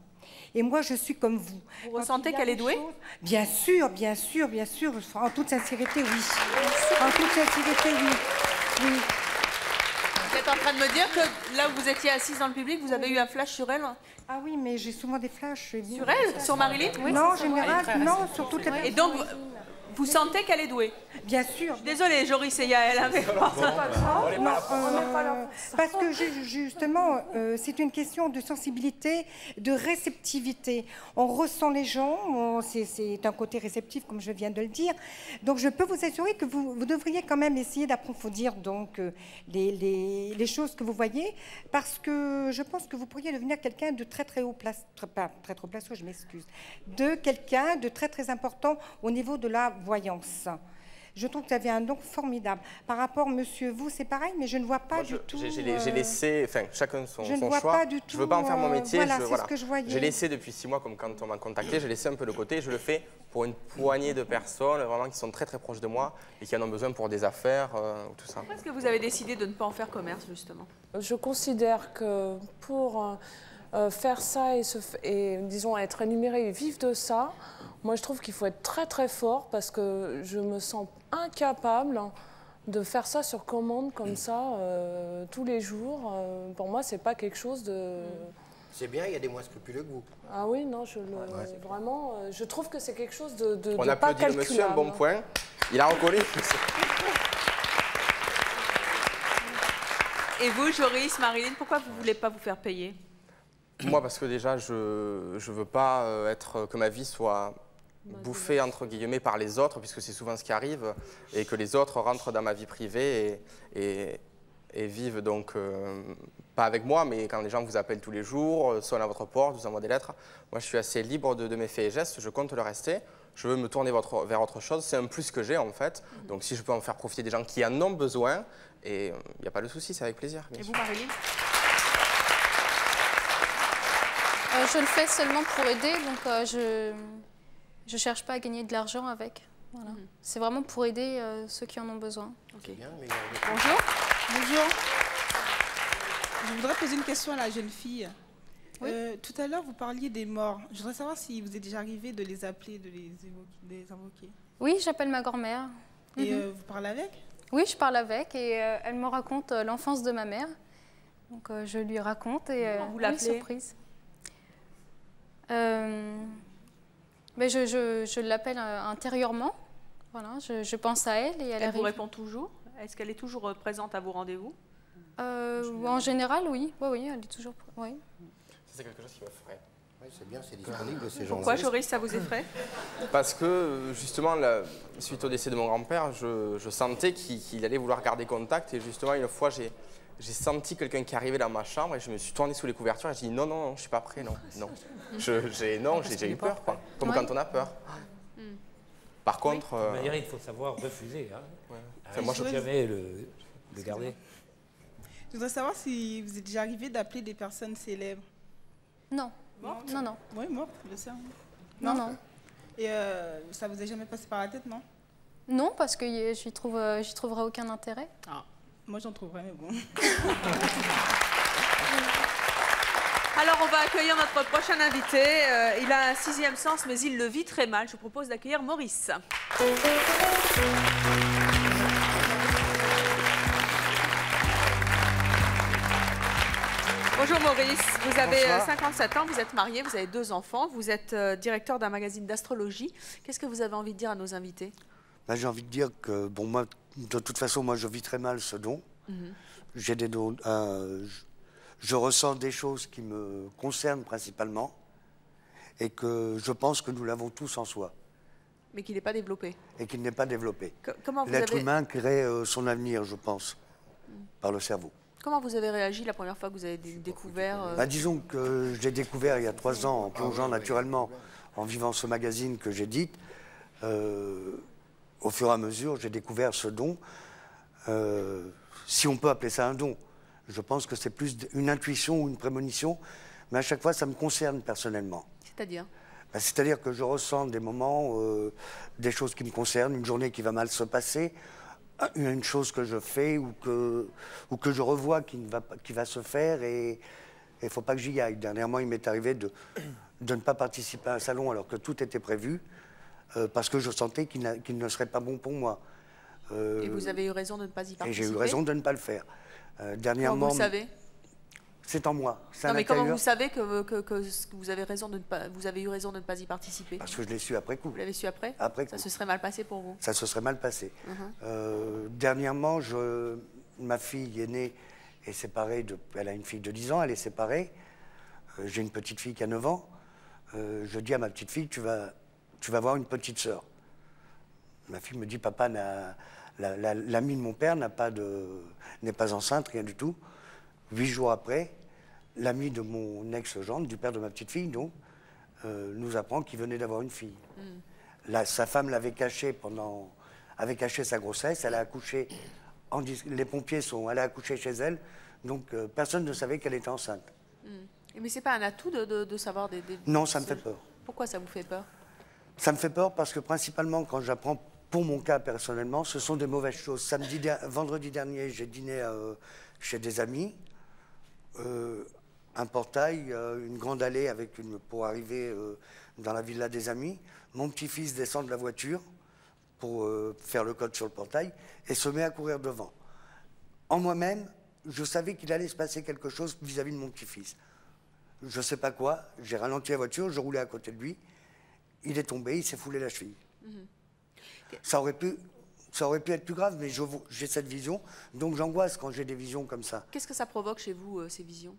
[SPEAKER 14] Et moi, je suis comme vous.
[SPEAKER 5] Vous ressentez qu'elle est douée?
[SPEAKER 14] Bien sûr, bien sûr, bien sûr. En toute sincérité, oui. En toute sincérité, oui. Oui.
[SPEAKER 5] Vous êtes en train de me dire que là où vous étiez assise dans le public, vous avez eu un flash sur elle?
[SPEAKER 14] Ah oui, mais j'ai souvent des flashs.
[SPEAKER 5] Sur elle? Sur Marilyn?
[SPEAKER 14] Oui, non, en général, non, sur toutes les personnes.
[SPEAKER 5] Et donc, vous sentez qu'elle est douée?
[SPEAKER 14] Bien sûr.
[SPEAKER 5] Désolée, Joris et Yael.
[SPEAKER 14] Parce que justement, c'est une question de sensibilité, de réceptivité. On ressent les gens, c'est un côté réceptif, comme je viens de le dire. Donc, je peux vous assurer que vous devriez quand même essayer d'approfondir donc les choses que vous voyez, parce que je pense que vous pourriez devenir quelqu'un de très haut placé, pas très haut placé, je m'excuse, de quelqu'un de très important au niveau de la voyance. Je trouve que vous avez un don formidable. Par rapport, monsieur, vous, c'est pareil, mais je ne vois pas du tout...
[SPEAKER 6] J'ai laissé, enfin, chacun son
[SPEAKER 14] je ne
[SPEAKER 6] choix.
[SPEAKER 14] vois pas du tout,
[SPEAKER 6] je ne veux pas en faire mon métier.
[SPEAKER 14] Voilà, c'est ce que je voyais.
[SPEAKER 6] J'ai laissé depuis 6 mois, comme quand on m'a contacté, j'ai laissé un peu de côté. Je le fais pour une poignée de personnes, vraiment, qui sont très proches de moi et qui en ont besoin pour des affaires, tout ça.
[SPEAKER 5] Pourquoi est-ce que vous avez décidé de ne pas en faire commerce, justement?
[SPEAKER 2] Je considère que pour faire ça et, disons, être rémunéré et vivre de ça, moi, je trouve qu'il faut être très fort parce que je me sens incapable de faire ça sur commande comme ça tous les jours. Pour moi, c'est pas quelque chose de...
[SPEAKER 10] C'est bien, il y a des moins scrupuleux que vous.
[SPEAKER 2] Ah oui, non, vraiment, je trouve que c'est quelque chose de
[SPEAKER 6] On
[SPEAKER 2] pas
[SPEAKER 6] applaudit le monsieur, un bon point. Il a reconnu.
[SPEAKER 5] Et vous, Joris, Marilyn, pourquoi vous ne voulez pas vous faire payer?
[SPEAKER 6] Moi, parce que déjà, je ne veux pas que ma vie soit bouffée, entre guillemets, par les autres, puisque c'est souvent ce qui arrive, et que les autres rentrent dans ma vie privée et vivent donc, pas avec moi, mais quand les gens vous appellent tous les jours, sonnent à votre porte, vous envoient des lettres, moi je suis assez libre de mes faits et gestes, je compte le rester, je veux me tourner vers autre chose, c'est un plus que j'ai en fait, donc si je peux en faire profiter des gens qui en ont besoin, et il n'y a pas de souci, c'est avec plaisir.
[SPEAKER 5] Et vous, Marilyn?
[SPEAKER 9] Je le fais seulement pour aider, donc je cherche pas à gagner de l'argent avec. Voilà. C'est vraiment pour aider ceux qui en ont besoin.
[SPEAKER 10] Bien, mais
[SPEAKER 5] Bonjour.
[SPEAKER 15] Bonjour. Je voudrais poser une question à la jeune fille.
[SPEAKER 9] Oui.
[SPEAKER 15] Tout à l'heure, vous parliez des morts. Je voudrais savoir si vous est déjà arrivé de les appeler, de les invoquer.
[SPEAKER 9] Oui, j'appelle ma grand-mère.
[SPEAKER 15] Et vous parlez avec?
[SPEAKER 9] Oui, je parle avec et elle me raconte l'enfance de ma mère. Donc je lui raconte et
[SPEAKER 5] vous l'appelez?
[SPEAKER 9] surprise. Mais je l'appelle intérieurement. Voilà, je pense à elle et elle arrive.
[SPEAKER 5] vous répond toujours? Est-ce qu'elle est toujours présente à vos rendez-vous?
[SPEAKER 9] En général, oui. Oui, elle est toujours... Oui.
[SPEAKER 6] C'est quelque chose qui m'effraie.
[SPEAKER 10] Oui, c'est bien, c'est disponible ces gens-là.
[SPEAKER 5] Pourquoi, Joris, ça vous effraie?
[SPEAKER 6] Parce que, justement, suite au décès de mon grand-père, je sentais qu'il allait vouloir garder contact. Et justement, une fois, j'ai senti quelqu'un qui arrivait dans ma chambre et je me suis tourné sous les couvertures et j'ai dit non, je ne suis pas prêt, non. J'ai eu peur, quoi. Comme quand on a peur. Par contre...
[SPEAKER 11] De toute manière, il faut savoir refuser. Hein.
[SPEAKER 6] Ouais.
[SPEAKER 11] Enfin, moi, je ne peux jamais le garder.
[SPEAKER 15] Je voudrais savoir si vous êtes déjà arrivé d'appeler des personnes célèbres.
[SPEAKER 9] Non.
[SPEAKER 15] Mortes?
[SPEAKER 9] Non.
[SPEAKER 15] Oui, mortes, je sais.
[SPEAKER 9] Non.
[SPEAKER 15] Et ça vous est jamais passé par la tête, non?
[SPEAKER 9] Non, parce que j'y trouverai aucun intérêt.
[SPEAKER 15] Ah, moi j'en trouverais, mais bon.
[SPEAKER 5] Alors, on va accueillir notre prochain invité. Il a un 6e sens, mais il le vit très mal. Je vous propose d'accueillir Maurice. Bonjour Maurice, vous avez 57 ans, vous êtes marié, vous avez 2 enfants, vous êtes directeur d'un magazine d'astrologie. Qu'est-ce que vous avez envie de dire à nos invités?
[SPEAKER 16] J'ai envie de dire que, bon, moi, de toute façon, moi, je vis très mal ce don. J'ai des dons... je ressens des choses qui me concernent principalement et que je pense que nous l'avons tous en soi.
[SPEAKER 5] Mais qu'il n'est pas développé.
[SPEAKER 16] Et qu'il n'est pas développé.
[SPEAKER 5] Comment vous
[SPEAKER 16] L'être
[SPEAKER 5] avez...
[SPEAKER 16] humain crée son avenir, je pense, par le cerveau.
[SPEAKER 5] Comment vous avez réagi la première fois que vous avez découvert
[SPEAKER 16] Disons que j'ai découvert il y a 3 ans, en plongeant naturellement, en vivant ce magazine que j'édite. au fur et à mesure, j'ai découvert ce don, si on peut appeler ça un don. Je pense que c'est plus une intuition ou une prémonition, mais à chaque fois, ça me concerne personnellement.
[SPEAKER 5] C'est-à-dire?
[SPEAKER 16] C'est-à-dire que je ressens des moments, des choses qui me concernent, une journée qui va mal se passer, une chose que je fais ou que je revois qui va se faire et il ne faut pas que j'y aille. Dernièrement, il m'est arrivé de ne pas participer à un salon alors que tout était prévu parce que je sentais qu'il ne serait pas bon pour moi.
[SPEAKER 5] Et vous avez eu raison de ne pas y participer?
[SPEAKER 16] Et j'ai eu raison de ne pas le faire. Dernièrement,
[SPEAKER 5] comment vous savez?
[SPEAKER 16] C'est en moi.
[SPEAKER 5] Non, mais comment vous savez que vous avez raison de ne pas, vous avez eu raison de ne pas y participer?
[SPEAKER 16] Parce que je l'ai su après coup.
[SPEAKER 5] Vous l'avez su après?
[SPEAKER 16] Après coup.
[SPEAKER 5] Ça se serait mal passé pour vous?
[SPEAKER 16] Ça se serait mal passé. Dernièrement, ma fille aînée est séparée, elle a une fille de 10 ans, elle est séparée. J'ai une petite fille qui a 9 ans. Je dis à ma petite fille, tu vas voir une petite sœur. Ma fille me dit, papa, l'amie de mon père n'est pas enceinte, rien du tout. 8 jours après, l'ami de mon ex-gendre, du père de ma petite fille, donc, nous apprend qu'il venait d'avoir une fille. Sa femme l'avait caché avait caché sa grossesse, elle a accouché, les pompiers elle a accouché chez elle, donc personne ne savait qu'elle était enceinte.
[SPEAKER 5] Mais c'est pas un atout de savoir des...
[SPEAKER 16] Non, ça me fait peur.
[SPEAKER 5] Pourquoi ça vous fait peur?
[SPEAKER 16] Ça me fait peur parce que principalement quand j'apprends, pour mon cas personnellement, ce sont des mauvaises choses. Vendredi dernier, j'ai dîné chez des amis. Un portail, une grande allée pour arriver dans la villa des amis. Mon petit-fils descend de la voiture pour faire le code sur le portail et se met à courir devant. En moi-même, je savais qu'il allait se passer quelque chose vis-à-vis de mon petit-fils. Je ne sais pas quoi, j'ai ralenti la voiture, je roulais à côté de lui. Il est tombé, il s'est foulé la cheville. Ça aurait pu être plus grave, mais j'ai cette vision, donc j'angoisse quand j'ai des visions comme ça.
[SPEAKER 5] Qu'est-ce que ça provoque chez vous, ces visions?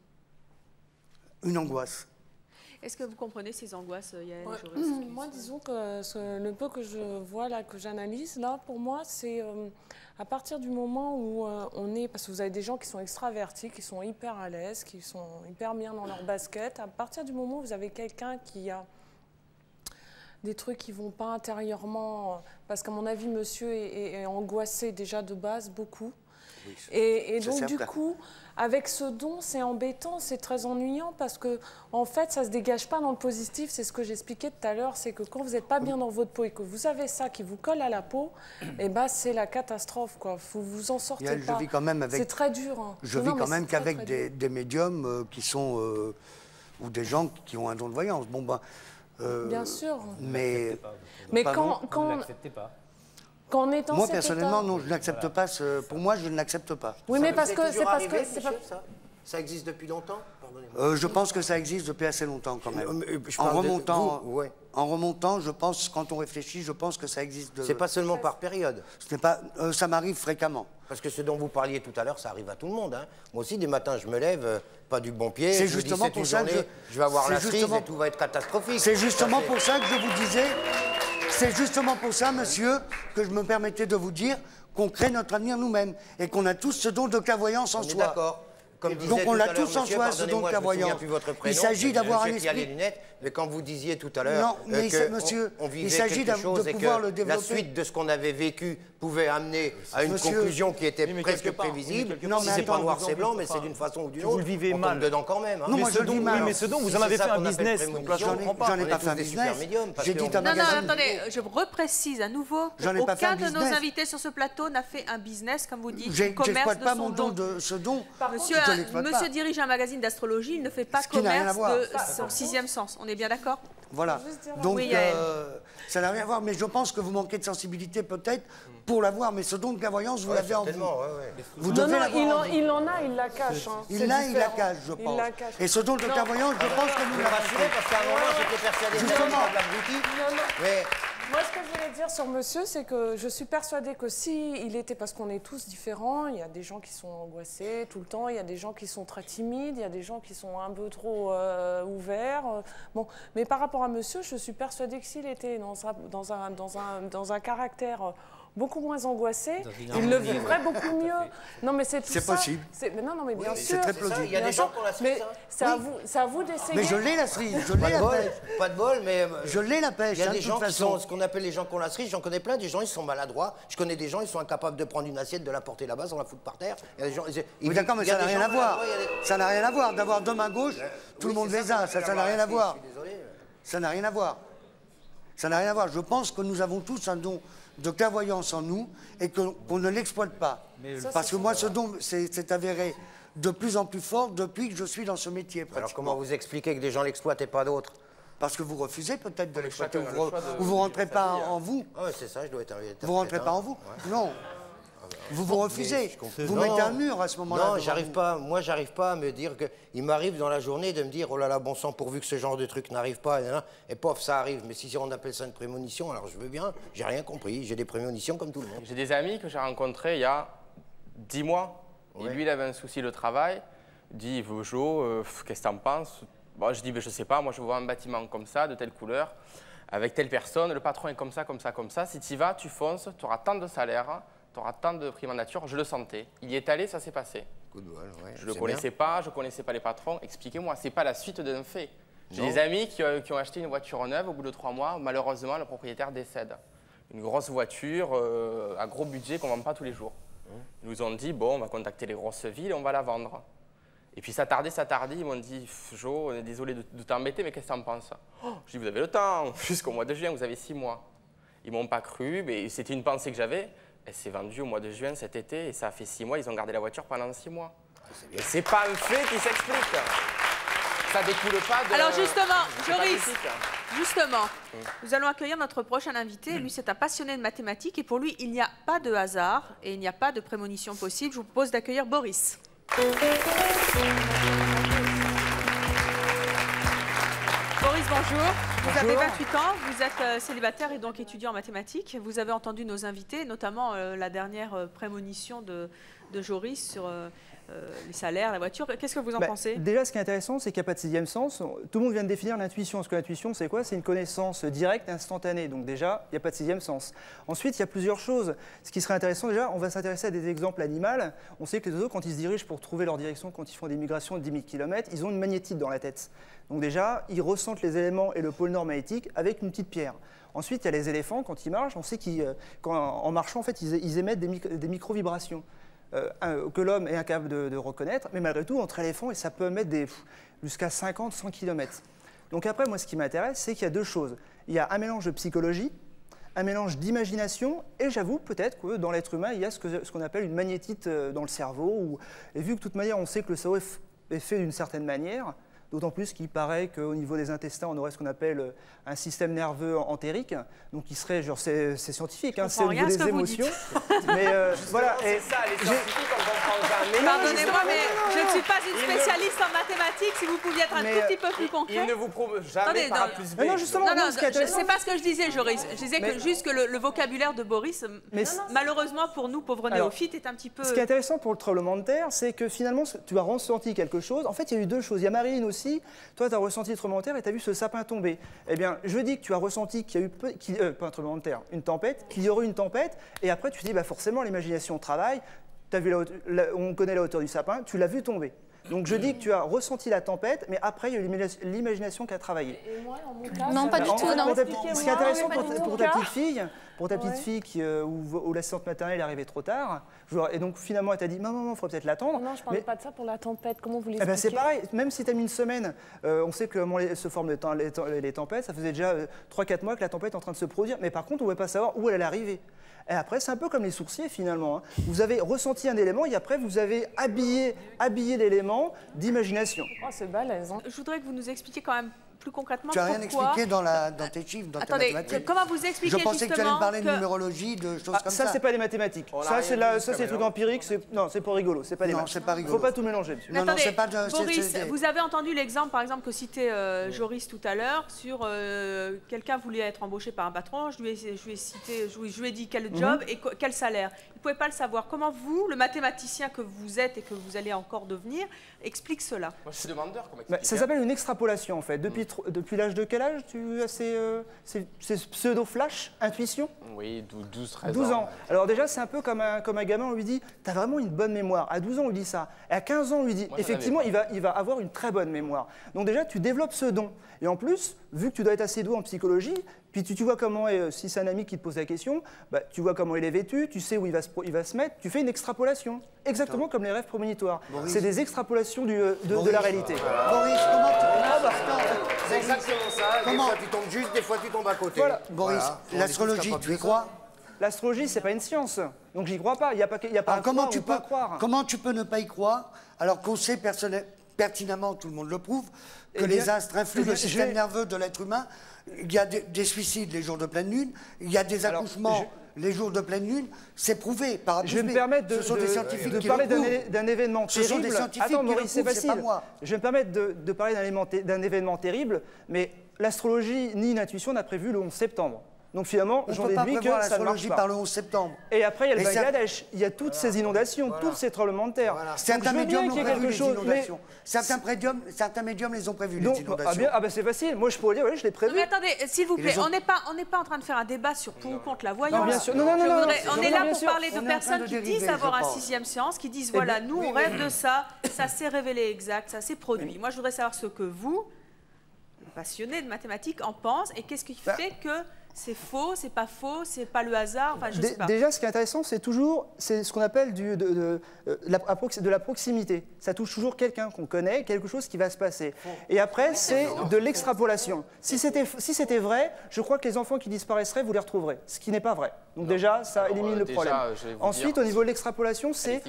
[SPEAKER 16] Une angoisse.
[SPEAKER 5] Est-ce que vous comprenez ces angoisses, Yael?
[SPEAKER 2] Moi, disons que le peu que je vois là, que j'analyse, là, pour moi, c'est à partir du moment où on est... Parce que vous avez des gens qui sont extravertis, qui sont hyper à l'aise, qui sont hyper bien dans leur basket. À partir du moment où vous avez quelqu'un qui a des trucs qui ne vont pas intérieurement, parce qu'à mon avis, monsieur est angoissé déjà de base, beaucoup. Oui, et donc, du coup, avec ce don, c'est embêtant, c'est très ennuyant, parce que en fait, ça ne se dégage pas dans le positif. C'est ce que j'expliquais tout à l'heure, c'est que quand vous n'êtes pas bien dans votre peau et que vous avez ça qui vous colle à la peau, et ben, c'est la catastrophe, quoi. Vous en sortez pas.
[SPEAKER 16] Je vis quand même avec...
[SPEAKER 2] C'est très dur. Hein.
[SPEAKER 16] Je vis quand même qu'avec des médiums qui sont... ou des gens qui ont un don de voyance. Bon, ben...
[SPEAKER 2] bien sûr.
[SPEAKER 16] Mais
[SPEAKER 2] quand on est en
[SPEAKER 16] moi,
[SPEAKER 2] cet
[SPEAKER 16] personnellement,
[SPEAKER 2] état...
[SPEAKER 16] non, je n'accepte pas. Pour moi, je ne l'accepte pas.
[SPEAKER 2] Oui, mais parce que c'est
[SPEAKER 10] pas...
[SPEAKER 2] Ça
[SPEAKER 10] existe depuis longtemps?
[SPEAKER 16] Je pense que ça existe depuis assez longtemps, quand même. En remontant, je pense, quand on réfléchit, je pense que ça existe...
[SPEAKER 10] C'est pas seulement par période.
[SPEAKER 16] Ça m'arrive fréquemment.
[SPEAKER 10] Parce que ce dont vous parliez tout à l'heure, ça arrive à tout le monde. Hein. Moi aussi, des matins, je me lève, pas du bon pied.
[SPEAKER 16] C'est justement pour ça que
[SPEAKER 10] je vais avoir la crise et tout va être catastrophique.
[SPEAKER 16] C'est justement pour ça que je vous disais... C'est justement pour ça, monsieur, que je me permettais de vous dire qu'on crée notre avenir nous-mêmes et qu'on a tous ce don de clairvoyance en soi.
[SPEAKER 10] D'accord.
[SPEAKER 16] Donc on l'a tous en soi, ce don de clairvoyance. Il s'agit d'avoir un esprit...
[SPEAKER 10] Mais quand vous disiez tout à l'heure qu'on vivait quelque chose et que la suite de ce qu'on avait vécu pouvait amener à une conclusion qui était presque prévisible, si c'est pas noir c'est blanc, mais c'est d'une façon ou d'une autre,
[SPEAKER 17] vous le vivez
[SPEAKER 10] on
[SPEAKER 17] mal.
[SPEAKER 10] tombe dedans quand même.
[SPEAKER 16] Non, moi je le vis mal.
[SPEAKER 17] Mais ce don, vous en avez fait un business.
[SPEAKER 16] J'en ai pas fait un business. J'ai dit
[SPEAKER 5] non, attendez, je reprécise à nouveau qu'aucun de nos invités sur ce plateau n'a fait un business, comme vous dites, commerce de
[SPEAKER 16] pas
[SPEAKER 5] son
[SPEAKER 16] mon don
[SPEAKER 5] don.
[SPEAKER 16] de ce don.
[SPEAKER 5] Monsieur dirige un magazine d'astrologie, il ne fait pas commerce de son sixième sens. On est bien d'accord?
[SPEAKER 16] Voilà. Donc, ça n'a rien à voir, mais je pense que vous manquez de sensibilité peut-être pour l'avoir, mais ce don de clairvoyance, vous l'avez en vous. Vous devez l'avoir en vous.
[SPEAKER 2] Il en a, il la cache. Hein.
[SPEAKER 16] Il la cache, je pense. Et ce don de clairvoyance, je pense que nous l'avons
[SPEAKER 10] fait. Parce qu'à un moment, j'étais persuadé de l'abruti.
[SPEAKER 2] Moi, ce que je voulais dire sur monsieur, c'est que je suis persuadée que il était, parce qu'on est tous différents, il y a des gens qui sont angoissés tout le temps, il y a des gens qui sont très timides, il y a des gens qui sont un peu trop ouverts. Bon, mais par rapport à monsieur, je suis persuadée que s'il était dans un caractère beaucoup moins angoissés, ils le vivraient beaucoup mieux. Non, mais c'est tout ça.
[SPEAKER 16] C'est possible.
[SPEAKER 2] Mais non, mais bien sûr.
[SPEAKER 16] C'est très plausible.
[SPEAKER 10] Il y a des gens qui ont la cerise.
[SPEAKER 2] Mais c'est à vous d'essayer.
[SPEAKER 16] Mais je l'ai la cerise, je l'ai la pêche.
[SPEAKER 10] Pas de bol, mais...
[SPEAKER 16] Je l'ai la pêche,
[SPEAKER 10] Il y a
[SPEAKER 16] hein,
[SPEAKER 10] des
[SPEAKER 16] de
[SPEAKER 10] gens
[SPEAKER 16] toute
[SPEAKER 10] qui sont
[SPEAKER 16] façon.
[SPEAKER 10] ce qu'on appelle les gens qui ont la cerise. J'en connais plein, des gens, ils sont maladroits. Je connais des gens, ils sont incapables de prendre une assiette, de la porter là-bas, sans la foutre par terre. Il y a des gens...
[SPEAKER 16] Oui, d'accord, mais ça n'a rien à voir. Ça n'a rien à voir. D'avoir deux mains gauches, tout le monde les a. Ça n'a rien à voir. Ça n'a rien à voir. Ça n'a rien à voir. Je pense que nous avons tous un don de clairvoyance en nous et qu'on ne l'exploite pas. Parce que moi, ce don s'est avéré de plus en plus fort depuis que je suis dans ce métier.
[SPEAKER 10] Alors comment vous expliquez que des gens l'exploitent et pas d'autres?
[SPEAKER 16] Parce que vous refusez peut-être de l'exploiter, ou vous ne rentrez pas en vous.
[SPEAKER 10] Oui, c'est ça, je dois être...
[SPEAKER 16] Vous ne rentrez pas en vous. Non. Vous refusez. Vous mettez un mur à ce moment-là.
[SPEAKER 10] Non, j'arrive pas. Moi, j'arrive pas à me dire que. Il m'arrive dans la journée de me dire, oh là là, bon sang, pourvu que ce genre de truc n'arrive pas, et pof, ça arrive. Mais si on appelle ça une prémonition, alors je veux bien. J'ai rien compris. J'ai des prémonitions comme tout le monde.
[SPEAKER 6] J'ai des amis que j'ai rencontrés il y a 10 mois. Et lui, il avait un souci de travail. Il dit, Jo, qu'est-ce que t'en penses? Bon, je dis, ben, je sais pas, moi je vois un bâtiment comme ça, de telle couleur, avec telle personne, le patron est comme ça, comme ça, comme ça. Si tu y vas, tu fonces, tu auras tant de salaire, tu auras tant de primes en nature, je le sentais. Il y est allé, ça s'est passé.
[SPEAKER 10] Ouais,
[SPEAKER 6] je ne le connaissais pas, je ne connaissais pas les patrons. Expliquez-moi, ce n'est pas la suite d'un fait. J'ai des amis qui ont acheté une voiture neuve, au bout de 3 mois, malheureusement, le propriétaire décède. Une grosse voiture, à gros budget qu'on ne vend pas tous les jours. Ils nous ont dit, bon, on va contacter les grosses villes et on va la vendre. Et puis ça tardait, ils m'ont dit, Jo, on est désolé de t'embêter, mais qu'est-ce que tu en penses? Je dis, vous avez le temps, jusqu'au mois de juin, vous avez 6 mois. Ils ne m'ont pas cru, mais c'était une pensée que j'avais. Elle s'est vendue au mois de juin cet été et ça a fait 6 mois, ils ont gardé la voiture pendant 6 mois. C'est pas un fait qui s'explique. Ça découle pas de...
[SPEAKER 5] Alors justement, Joris, justement, nous allons accueillir notre prochain invité. Lui, c'est un passionné de mathématiques et pour lui, il n'y a pas de hasard et il n'y a pas de prémonition possible. Je vous propose d'accueillir Boris. Boris, bonjour. Vous avez 28 ans, vous êtes célibataire et donc étudiant en mathématiques. Vous avez entendu nos invités, notamment la dernière prémonition de Joris sur les salaires, la voiture. Qu'est-ce que vous en pensez?
[SPEAKER 17] Déjà, ce qui est intéressant, c'est qu'il n'y a pas de sixième sens. Tout le monde vient de définir l'intuition. Ce que l'intuition, c'est quoi? C'est une connaissance directe, instantanée. Donc déjà, il n'y a pas de sixième sens. Ensuite, il y a plusieurs choses. Ce qui serait intéressant, déjà, on va s'intéresser à des exemples animaux. On sait que les oiseaux, quand ils se dirigent pour trouver leur direction, quand ils font des migrations de 10 000 km, ils ont une magnétite dans la tête. Donc déjà, ils ressentent les éléments et le pôle nord magnétique avec une petite pierre. Ensuite, il y a les éléphants, quand ils marchent, on sait qu'en marchant, en fait, ils émettent des micro-vibrations. Que l'homme est incapable de reconnaître, mais malgré tout, entre éléphants, et ça peut mettre jusqu'à 50-100 km. Donc après, moi, ce qui m'intéresse, c'est qu'il y a deux choses. Il y a un mélange de psychologie, un mélange d'imagination, et j'avoue peut-être que dans l'être humain, il y a ce qu'on appelle une magnétite dans le cerveau. Et vu que de toute manière, on sait que le cerveau est fait d'une certaine manière, d'autant plus qu'il paraît qu'au niveau des intestins, on aurait ce qu'on appelle un système nerveux entérique, donc qui serait, genre, c'est scientifique, hein, c'est au niveau des émotions. Mais voilà.
[SPEAKER 6] C'est ça, les scientifiques, on comprend jamais.
[SPEAKER 5] Pardonnez-moi, mais je ne suis pas une spécialiste en mathématiques. Si vous pouviez être un tout petit peu plus concret.
[SPEAKER 6] Il ne vous prouve jamais par A plus B.
[SPEAKER 17] Non, justement,
[SPEAKER 5] c'est pas ce que je disais, Joris. Je disais que juste que le vocabulaire de Boris, malheureusement pour nous, pauvres néophytes, est un petit peu...
[SPEAKER 17] Ce qui est intéressant pour le tremblement de terre, c'est que finalement, tu as ressenti quelque chose. En fait, il y a eu deux choses. Il y a Marilyn aussi. Toi, tu as ressenti le tremblement de terre et tu as vu ce sapin tomber. Eh bien, je dis que tu as ressenti qu'il y a eu, pas un tremblement de terre, une tempête, qu'il y aurait une tempête, et après tu te dis, bah, forcément, l'imagination travaille, as vu on connaît la hauteur du sapin, tu l'as vu tomber. Donc je dis que tu as ressenti la tempête, mais après, il y a eu l'imagination qui a travaillé.
[SPEAKER 2] Et moi, en mon cas,
[SPEAKER 9] non, pas du tout, non.
[SPEAKER 17] Ce qui est intéressant pour ta petite fille, où l'assistante maternelle est arrivée trop tard, et donc finalement elle t'a dit, maman, il faudrait peut-être l'attendre.
[SPEAKER 2] Non, je ne parlais pas de ça pour la tempête, comment vous l'expliquez?
[SPEAKER 17] C'est pareil, même si tu as mis une semaine, on sait comment se forment les tempêtes, ça faisait déjà 3-4 mois que la tempête est en train de se produire, mais par contre on ne pouvait pas savoir où elle allait arriver. Et après, c'est un peu comme les sourciers finalement. Hein. Vous avez ressenti un élément et après vous avez habillé l'élément d'imagination.
[SPEAKER 2] Oh, c'est balèze. Hein.
[SPEAKER 5] Je voudrais que vous nous expliquiez quand même plus concrètement
[SPEAKER 16] pourquoi... Tu n'as rien expliqué dans tes chiffres, dans tes mathématiques.
[SPEAKER 5] Comment vous expliquez justement...
[SPEAKER 16] Je pensais que tu allais me parler de numérologie, de choses comme ça.
[SPEAKER 17] Ça, c'est pas les mathématiques. Ça, c'est des trucs empiriques. Non, c'est pas rigolo. C'est pas des maths.
[SPEAKER 16] Non, c'est pas rigolo.
[SPEAKER 17] Faut pas tout mélanger.
[SPEAKER 5] Non, c'est pas de... Boris, vous avez entendu l'exemple, par exemple, que citait Joris tout à l'heure, sur quelqu'un voulait être embauché par un patron. Je lui ai dit quel job et quel salaire. Il ne pouvait pas le savoir. Comment vous, le mathématicien que vous êtes et que vous allez encore devenir, explique cela?
[SPEAKER 6] Moi, je suis demandeur.
[SPEAKER 17] Ça s'appelle une extrapolation, en fait. Depuis depuis l'âge de quel âge tu as ces pseudo-flash, intuition?
[SPEAKER 6] Oui, 12-13 ans.
[SPEAKER 17] 12 ans. Alors déjà, c'est un peu comme un gamin, on lui dit « t'as vraiment une bonne mémoire ». À 12 ans, on lui dit ça. Et à 15 ans, on lui dit « effectivement, il va avoir une très bonne mémoire ». Donc déjà, tu développes ce don. Et en plus, vu que tu dois être assez doué en psychologie, puis tu vois comment, si c'est un ami qui te pose la question, bah, tu vois comment il est vêtu, tu sais où il va se mettre, tu fais une extrapolation. Exactement comme les rêves prémonitoires. C'est des extrapolations de la réalité.
[SPEAKER 10] Boris, comment
[SPEAKER 6] C'est exactement ça. Des fois tu tombes juste, des fois tu tombes à côté.
[SPEAKER 17] Voilà.
[SPEAKER 10] Boris, l'astrologie, tu y crois?
[SPEAKER 17] L'astrologie, c'est pas une science. Donc j'y crois pas. Il n'y a pas un
[SPEAKER 16] comment
[SPEAKER 17] croire ou pas croire.
[SPEAKER 16] Comment tu peux ne pas y croire alors qu'on sait pertinemment, tout le monde le prouve, que les astres influent le système nerveux de l'être humain? Il y a des suicides les jours de pleine lune, il y a des accouchements les jours de pleine lune, c'est prouvé par
[SPEAKER 17] Je vais me permettre de parler d'un événement terrible.
[SPEAKER 16] Ce sont des scientifiques
[SPEAKER 17] Attends,
[SPEAKER 16] qui le
[SPEAKER 17] Maurice, c'est
[SPEAKER 16] prouvent, c'est pas
[SPEAKER 17] facile.
[SPEAKER 16] moi.
[SPEAKER 17] Je vais me permettre de parler d'un événement terrible, mais l'astrologie ni une intuition n'a prévu le 11 septembre. Donc finalement, j'en déduis que ça ne marche
[SPEAKER 16] l'astrologie
[SPEAKER 17] pas.
[SPEAKER 16] par le 11 septembre.
[SPEAKER 17] Et après, il y a le Bangladesh, il y a toutes ces inondations, tous ces tremblements de terre.
[SPEAKER 16] Certains médiums ont prévu les inondations.
[SPEAKER 17] Mais...
[SPEAKER 16] Certains médiums les ont prévus,
[SPEAKER 17] donc,
[SPEAKER 16] les inondations.
[SPEAKER 17] Ah ben c'est facile, moi je pourrais dire, oui, je l'ai prévu.
[SPEAKER 5] Non, mais attendez, s'il vous plaît, on n'est pas en train de faire un débat sur pour ou contre la voyance.
[SPEAKER 17] Non, bien sûr.
[SPEAKER 5] On est là pour parler de personnes qui disent avoir un 6e sens, qui disent voilà, nous on rêve de ça, ça s'est révélé exact, ça s'est produit. Moi je voudrais savoir ce que vous, passionnés de mathématiques, en pensent et qu'est-ce qui fait que c'est faux, c'est pas le hasard, enfin je sais pas.
[SPEAKER 17] Déjà, ce qui est intéressant, c'est ce qu'on appelle de la proximité. Ça touche toujours quelqu'un qu'on connaît, quelque chose qui va se passer. Et après, c'est de l'extrapolation. Si c'était vrai, je crois que les enfants qui disparaisseraient, vous les retrouverez, ce qui n'est pas vrai. Donc déjà, ça élimine le problème. Ensuite, au niveau de l'extrapolation, c'est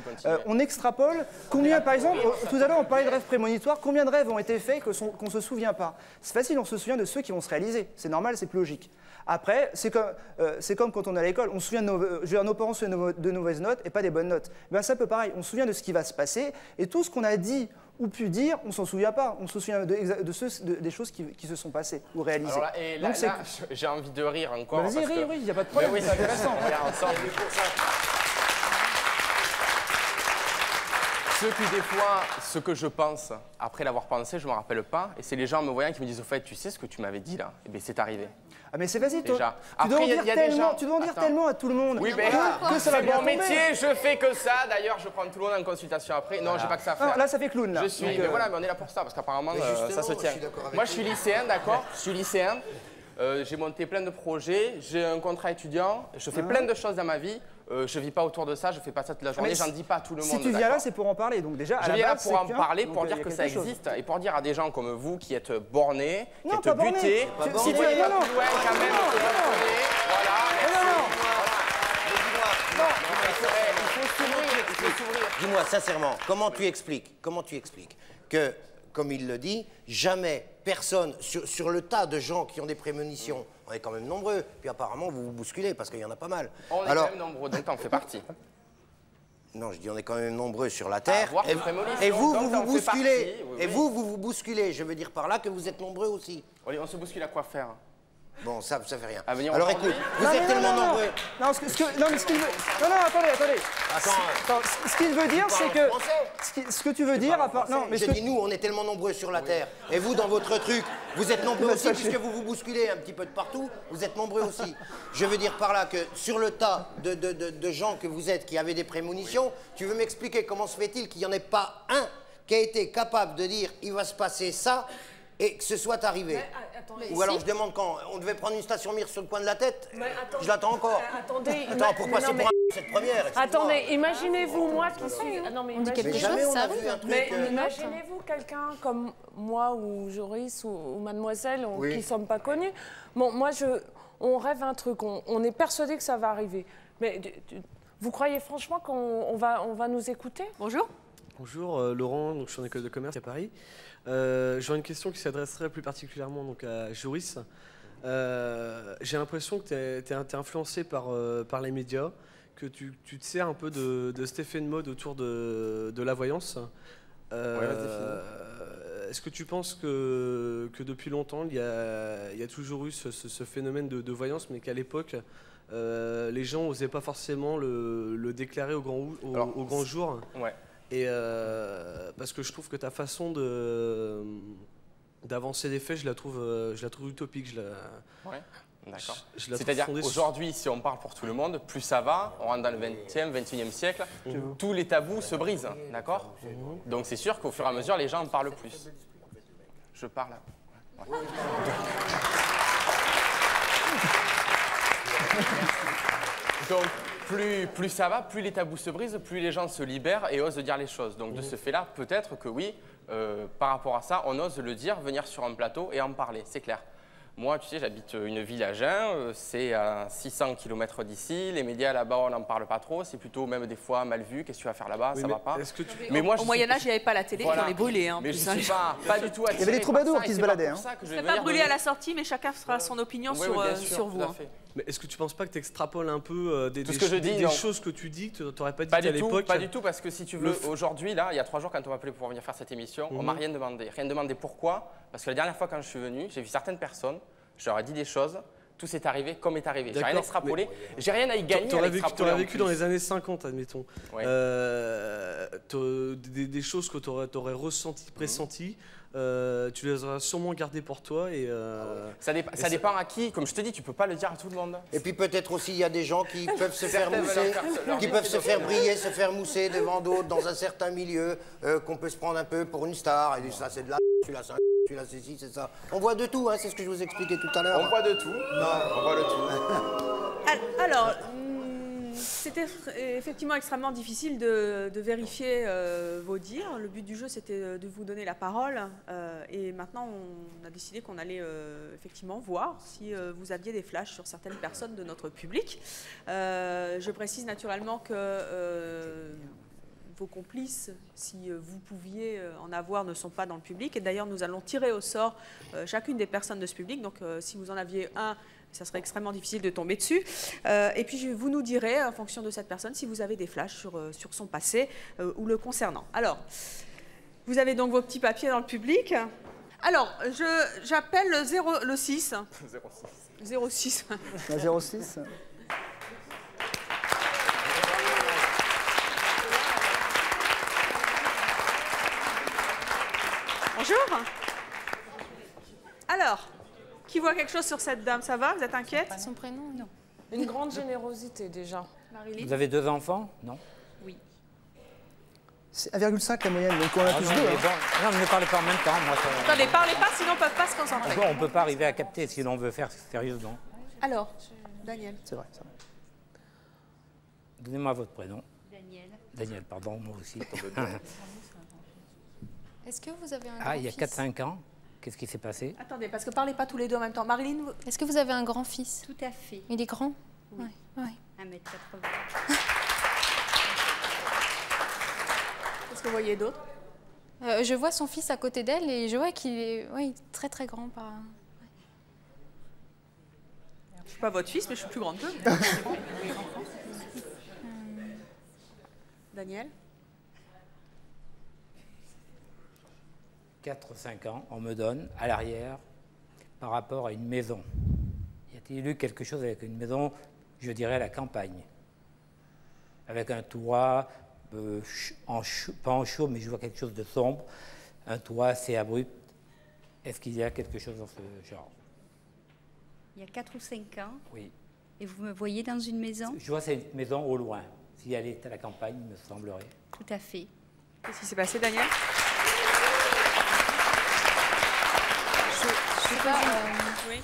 [SPEAKER 17] on extrapole combien, par exemple, tout à l'heure on parlait de rêves prémonitoires, combien de rêves ont été faits qu'on ne se souvient pas? C'est facile, on se souvient de ceux qui vont se réaliser. C'est normal, c'est plus logique. Après, c'est comme quand on est à l'école, on se souvient nos parents se souviennent de mauvaises notes et pas des bonnes notes. Ben, c'est un peu pareil, on se souvient de ce qui va se passer et tout ce qu'on a dit ou pu dire, on ne s'en souvient pas. On se souvient des choses qui se sont passées ou réalisées.
[SPEAKER 6] Alors là, et là, j'ai envie de rire encore.
[SPEAKER 17] Vas-y, ris, il n'y a pas de problème, c'est intéressant.
[SPEAKER 6] Ce que je pense, après l'avoir pensé, je ne me rappelle pas, et c'est les gens me voyant qui me disent au fait, tu sais ce que tu m'avais dit là? Eh bien, c'est arrivé.
[SPEAKER 17] Ah mais c'est vas-y, toi.
[SPEAKER 6] Déjà.
[SPEAKER 17] Tu dois en dire tellement à tout le monde.
[SPEAKER 6] Oui, mais
[SPEAKER 17] que ça va
[SPEAKER 6] c'est
[SPEAKER 17] bien
[SPEAKER 6] mon
[SPEAKER 17] tomber.
[SPEAKER 6] métier, je fais que ça. D'ailleurs, je prends tout le monde en consultation après. Non, j'ai pas que ça à faire.
[SPEAKER 17] Ah, là, ça fait clown, là.
[SPEAKER 6] Je suis, mais voilà, mais on est là pour ça, parce qu'apparemment, ça se tient. Moi, je suis lycéen, d'accord? Je suis lycéen. J'ai monté plein de projets, j'ai un contrat étudiant, je fais plein de choses dans ma vie. Je vis pas autour de ça, je fais pas ça toute la journée, j'en dis pas à tout le monde.
[SPEAKER 17] Si tu viens là, c'est pour en parler. Donc déjà,
[SPEAKER 6] je viens là pour en parler, pour dire que ça existe et pour dire à des gens comme vous qui êtes bornés, qui êtes butés, si vous n'allez pas plus loin quand même,
[SPEAKER 10] il faut s'ouvrir. Dis-moi sincèrement, comment tu expliques que, comme il le dit, jamais personne, sur le tas de gens qui ont des prémonitions, on est quand même nombreux, puis apparemment vous vous bousculez parce qu'il y en a pas mal.
[SPEAKER 6] On est quand même nombreux, donc t'en fais partie.
[SPEAKER 10] Non, je dis on est quand même nombreux sur la Terre.
[SPEAKER 6] Et
[SPEAKER 10] vous, vous vous bousculez. Et vous, vous vous bousculez. Je veux dire par là que vous êtes nombreux aussi.
[SPEAKER 6] On se bouscule à quoi faire?
[SPEAKER 10] Bon, ça fait rien.
[SPEAKER 6] Alors
[SPEAKER 10] écoute, vous êtes tellement nombreux.
[SPEAKER 17] Non, ce qu'il veut... Non, attendez. Attends, ce qu'il veut dire, c'est que... Ce que tu veux dire...
[SPEAKER 10] Non, mais je dis nous, on est tellement nombreux sur la Terre. Et vous, dans votre truc, vous êtes nombreux aussi, puisque vous vous bousculez un petit peu de partout, vous êtes nombreux aussi. Je veux dire par là que sur le tas de gens que vous êtes qui avaient des prémonitions, tu veux m'expliquer comment se fait-il qu'il n'y en ait pas un qui a été capable de dire il va se passer ça et que ce soit arrivé. Ou alors je demande quand on devait prendre une station mire sur le coin de la tête. Je l'attends encore. Attends, pourquoi c'est pour cette première?
[SPEAKER 2] Attendez, imaginez-vous moi qui suis... Non, mais
[SPEAKER 3] on dit quelque chose, ça
[SPEAKER 2] mais imaginez-vous quelqu'un comme moi ou Joris ou Mademoiselle qui ne sommes pas connus. Bon, moi, on rêve un truc, on est persuadé que ça va arriver. Mais vous croyez franchement qu'on va nous écouter?
[SPEAKER 5] Bonjour.
[SPEAKER 18] Bonjour, Laurent, donc je suis en école de commerce à Paris. J'aurais une question qui s'adresserait plus particulièrement donc, à Joris. J'ai l'impression que tu es influencé par les médias, que tu te sers un peu de cet effet de mode autour de la voyance. Est-ce que tu penses que depuis longtemps, il y a toujours eu ce phénomène de voyance, mais qu'à l'époque, les gens n'osaient pas forcément le déclarer au grand jour?
[SPEAKER 6] Ouais.
[SPEAKER 18] Et parce que je trouve que ta façon de d'avancer des faits, je la trouve utopique.
[SPEAKER 6] Ouais, d'accord.
[SPEAKER 18] Je la trouve
[SPEAKER 6] C'est-à-dire
[SPEAKER 18] fondée sur-
[SPEAKER 6] aujourd'hui, si on parle pour tout le monde, plus ça va, on rentre dans le 20e, 21e siècle, tous les tabous se brisent, d'accord? Donc c'est sûr qu'au fur et à mesure, les gens en parlent plus. Je parle. Ouais. Donc plus ça va, plus les tabous se brisent, plus les gens se libèrent et osent dire les choses. Donc de ce fait-là, peut-être que oui, par rapport à ça, on ose le dire, venir sur un plateau et en parler, c'est clair. Moi, tu sais, j'habite une ville à Agen, c'est à 600 km d'ici. Les médias là-bas, on n'en parle pas trop. C'est plutôt même des fois mal vu. Qu'est-ce que tu vas faire là-bas?
[SPEAKER 18] Oui,
[SPEAKER 6] Ça
[SPEAKER 18] mais
[SPEAKER 6] va pas.
[SPEAKER 18] est-ce que tu-
[SPEAKER 6] Mais moi,
[SPEAKER 5] Au Moyen-Âge, il n'y avait pas la télé,
[SPEAKER 6] Voilà.
[SPEAKER 5] on les brûlait. Hein,
[SPEAKER 6] Mais
[SPEAKER 5] plus,
[SPEAKER 6] je
[SPEAKER 5] hein.
[SPEAKER 6] ne suis pas du tout attiré.
[SPEAKER 17] Il y avait des troubadours
[SPEAKER 6] par ça,
[SPEAKER 17] qui
[SPEAKER 6] et
[SPEAKER 17] se
[SPEAKER 6] c'est pas
[SPEAKER 17] baladaient,
[SPEAKER 6] pour
[SPEAKER 17] hein.
[SPEAKER 6] ça que je
[SPEAKER 5] Je
[SPEAKER 6] vais
[SPEAKER 5] ne vais pas
[SPEAKER 6] venir
[SPEAKER 5] brûler
[SPEAKER 6] donner-
[SPEAKER 5] à la sortie, mais chacun fera son opinion
[SPEAKER 6] Oui,
[SPEAKER 5] sur,
[SPEAKER 6] oui, bien sûr,
[SPEAKER 5] sur
[SPEAKER 6] tout
[SPEAKER 5] vous.
[SPEAKER 6] à
[SPEAKER 5] hein.
[SPEAKER 6] fait.
[SPEAKER 18] Mais est-ce que tu penses pas que tu extrapoles un peu des,
[SPEAKER 6] Tout ce que je dis,
[SPEAKER 18] des
[SPEAKER 6] non.
[SPEAKER 18] choses que tu dis que tu n'aurais pas dit
[SPEAKER 6] Pas
[SPEAKER 18] à
[SPEAKER 6] du tout,
[SPEAKER 18] l'époque?
[SPEAKER 6] pas du tout, parce que si tu veux, aujourd'hui, là, il y a 3 jours, quand on m'a appelé pour venir faire cette émission, on m'a
[SPEAKER 18] Mhm.
[SPEAKER 6] rien demandé. Rien demandé pourquoi? Parce que la dernière fois, quand je suis venu, j'ai vu certaines personnes, je leur ai dit des choses, tout s'est arrivé comme est arrivé. J'ai rien
[SPEAKER 18] D'accord,
[SPEAKER 6] extrapolé, j'ai rien à y gagner.
[SPEAKER 18] T'aurais
[SPEAKER 6] à
[SPEAKER 18] vécu,
[SPEAKER 6] extrapoler en
[SPEAKER 18] vécu
[SPEAKER 6] plus.
[SPEAKER 18] dans les années 50, admettons.
[SPEAKER 6] Ouais.
[SPEAKER 18] Des choses que tu aurais ressenties,
[SPEAKER 6] Mhm.
[SPEAKER 18] pressenties, tu les aurais sûrement gardées pour toi. Et,
[SPEAKER 6] Ça dépend à qui, comme je te dis, tu peux pas le dire à tout le monde.
[SPEAKER 10] Et puis peut-être aussi, il y a des gens qui peuvent se faire
[SPEAKER 6] Certains
[SPEAKER 10] mousser,
[SPEAKER 6] veulent leur
[SPEAKER 10] qui
[SPEAKER 6] vie,
[SPEAKER 10] peuvent
[SPEAKER 6] c'est
[SPEAKER 10] se
[SPEAKER 6] de
[SPEAKER 10] faire
[SPEAKER 6] faire.
[SPEAKER 10] briller, se faire mousser devant d'autres dans un certain milieu, qu'on peut se prendre un peu pour une star. Et dire, ça c'est de la celui-là c'est un celui-là c'est ci, c'est ça. On voit de tout, hein, c'est ce que je vous expliquais tout à l'heure.
[SPEAKER 6] On voit de tout.
[SPEAKER 10] Non,
[SPEAKER 6] on voit de tout.
[SPEAKER 5] Alors, c'était effectivement extrêmement difficile de vérifier vos dires. Le but du jeu, c'était de vous donner la parole. Et maintenant, on a décidé qu'on allait effectivement voir si vous aviez des flashs sur certaines personnes de notre public. Je précise naturellement que vos complices, si vous pouviez en avoir, ne sont pas dans le public. Et d'ailleurs, nous allons tirer au sort chacune des personnes de ce public. Donc, si vous en aviez un, ça serait extrêmement difficile de tomber dessus. Et puis, vous nous direz, en fonction de cette personne, si vous avez des flashs sur son passé ou le concernant. Alors, vous avez donc vos petits papiers dans le public. Alors, j'appelle le 6. 06.
[SPEAKER 17] La 06.
[SPEAKER 5] Bonjour. Alors, qui voit quelque chose sur cette dame? Ça va? Vous êtes inquiète?
[SPEAKER 9] Son prénom? Non.
[SPEAKER 2] Une grande générosité déjà.
[SPEAKER 11] Vous avez 2 enfants? Non?
[SPEAKER 5] Oui.
[SPEAKER 17] C'est 1,5 la moyenne, donc on a
[SPEAKER 11] Ah
[SPEAKER 17] tous
[SPEAKER 11] non,
[SPEAKER 17] deux.
[SPEAKER 11] mais
[SPEAKER 17] hein.
[SPEAKER 11] bon, non, mais ne parlez pas en même temps. Moi, ça-
[SPEAKER 5] Attendez, parlez pas, sinon on ne peut pas se concentrer.
[SPEAKER 11] on ne peut pas arriver à capter si l'on veut faire sérieusement.
[SPEAKER 5] Alors, Daniel.
[SPEAKER 17] C'est vrai, c'est vrai.
[SPEAKER 11] Donnez-moi votre prénom.
[SPEAKER 3] Daniel.
[SPEAKER 11] Daniel, pardon, moi aussi.
[SPEAKER 9] Est-ce que vous avez un
[SPEAKER 11] Ah, il y a
[SPEAKER 9] grand-fils?
[SPEAKER 11] 4-5 ans, qu'est-ce qui s'est passé?
[SPEAKER 5] Attendez, parce que parlez pas tous les deux en même temps. Marilyn,
[SPEAKER 9] Est-ce que vous avez un grand-fils?
[SPEAKER 3] Tout à fait.
[SPEAKER 9] Il est grand?
[SPEAKER 3] Oui.
[SPEAKER 9] Ouais.
[SPEAKER 3] 1m80.
[SPEAKER 5] qu'est-ce que vous voyez d'autre?
[SPEAKER 9] Je vois son fils à côté d'elle et je vois qu'il est très très grand.
[SPEAKER 5] Je ne suis pas votre fils, mais je suis plus grande qu'eux. Daniel?
[SPEAKER 11] 4-5 ans, on me donne à l'arrière par rapport à une maison. Y a-t-il eu quelque chose avec une maison, je dirais à la campagne, avec un toit, pas en chaud, mais je vois quelque chose de sombre, un toit assez abrupt. Est-ce qu'il y a quelque chose dans ce genre?
[SPEAKER 3] Il y a 4 ou 5 ans.
[SPEAKER 11] Oui.
[SPEAKER 3] Et vous me voyez dans une maison?
[SPEAKER 11] Je vois cette maison au loin. Si elle est à la campagne, il me semblerait.
[SPEAKER 3] Tout à fait.
[SPEAKER 5] Qu'est-ce qui s'est passé, Daniel?
[SPEAKER 3] Oui.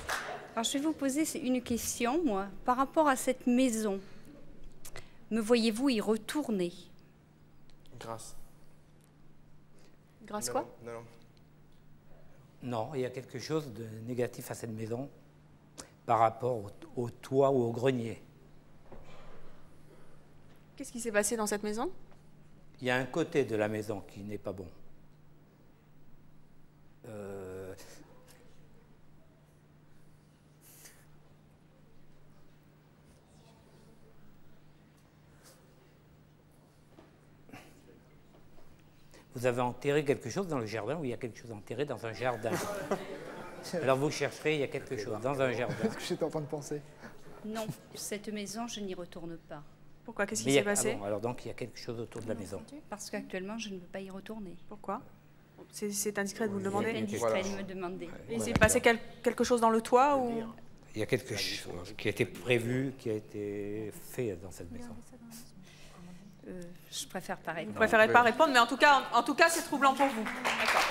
[SPEAKER 3] Alors, je vais vous poser une question, moi. Par rapport à cette maison, me voyez-vous y retourner?
[SPEAKER 6] Grâce.
[SPEAKER 5] Grâce quoi?
[SPEAKER 6] Non, non.
[SPEAKER 11] Non, il y a quelque chose de négatif à cette maison par rapport au toit ou au grenier.
[SPEAKER 5] Qu'est-ce qui s'est passé dans cette maison?
[SPEAKER 11] Il y a un côté de la maison qui n'est pas bon. Vous avez enterré quelque chose dans le jardin ou il y a quelque chose enterré dans un jardin? Alors vous chercherez, il y a quelque chose dans un jardin.
[SPEAKER 17] C'est ce que j'étais en train de penser.
[SPEAKER 3] Non, cette maison, je n'y retourne pas.
[SPEAKER 5] Pourquoi? Qu'est-ce
[SPEAKER 11] Mais
[SPEAKER 5] qui
[SPEAKER 11] il y
[SPEAKER 5] s'est
[SPEAKER 11] a-
[SPEAKER 5] passé?
[SPEAKER 11] ah bon, alors donc il y a quelque chose autour de la maison.
[SPEAKER 3] Parce qu'actuellement, je ne peux pas y retourner.
[SPEAKER 5] Pourquoi? C'est indiscret de vous le demander?
[SPEAKER 3] C'est indiscret de me demander.
[SPEAKER 5] Il s'est passé quelque chose dans le toit ou...
[SPEAKER 11] Il y a quelque chose qui a été prévu, qui a été fait dans cette maison.
[SPEAKER 3] Je préfère pas répondre.
[SPEAKER 5] Vous préférez pas répondre, mais en tout cas c'est troublant pour vous. D'accord.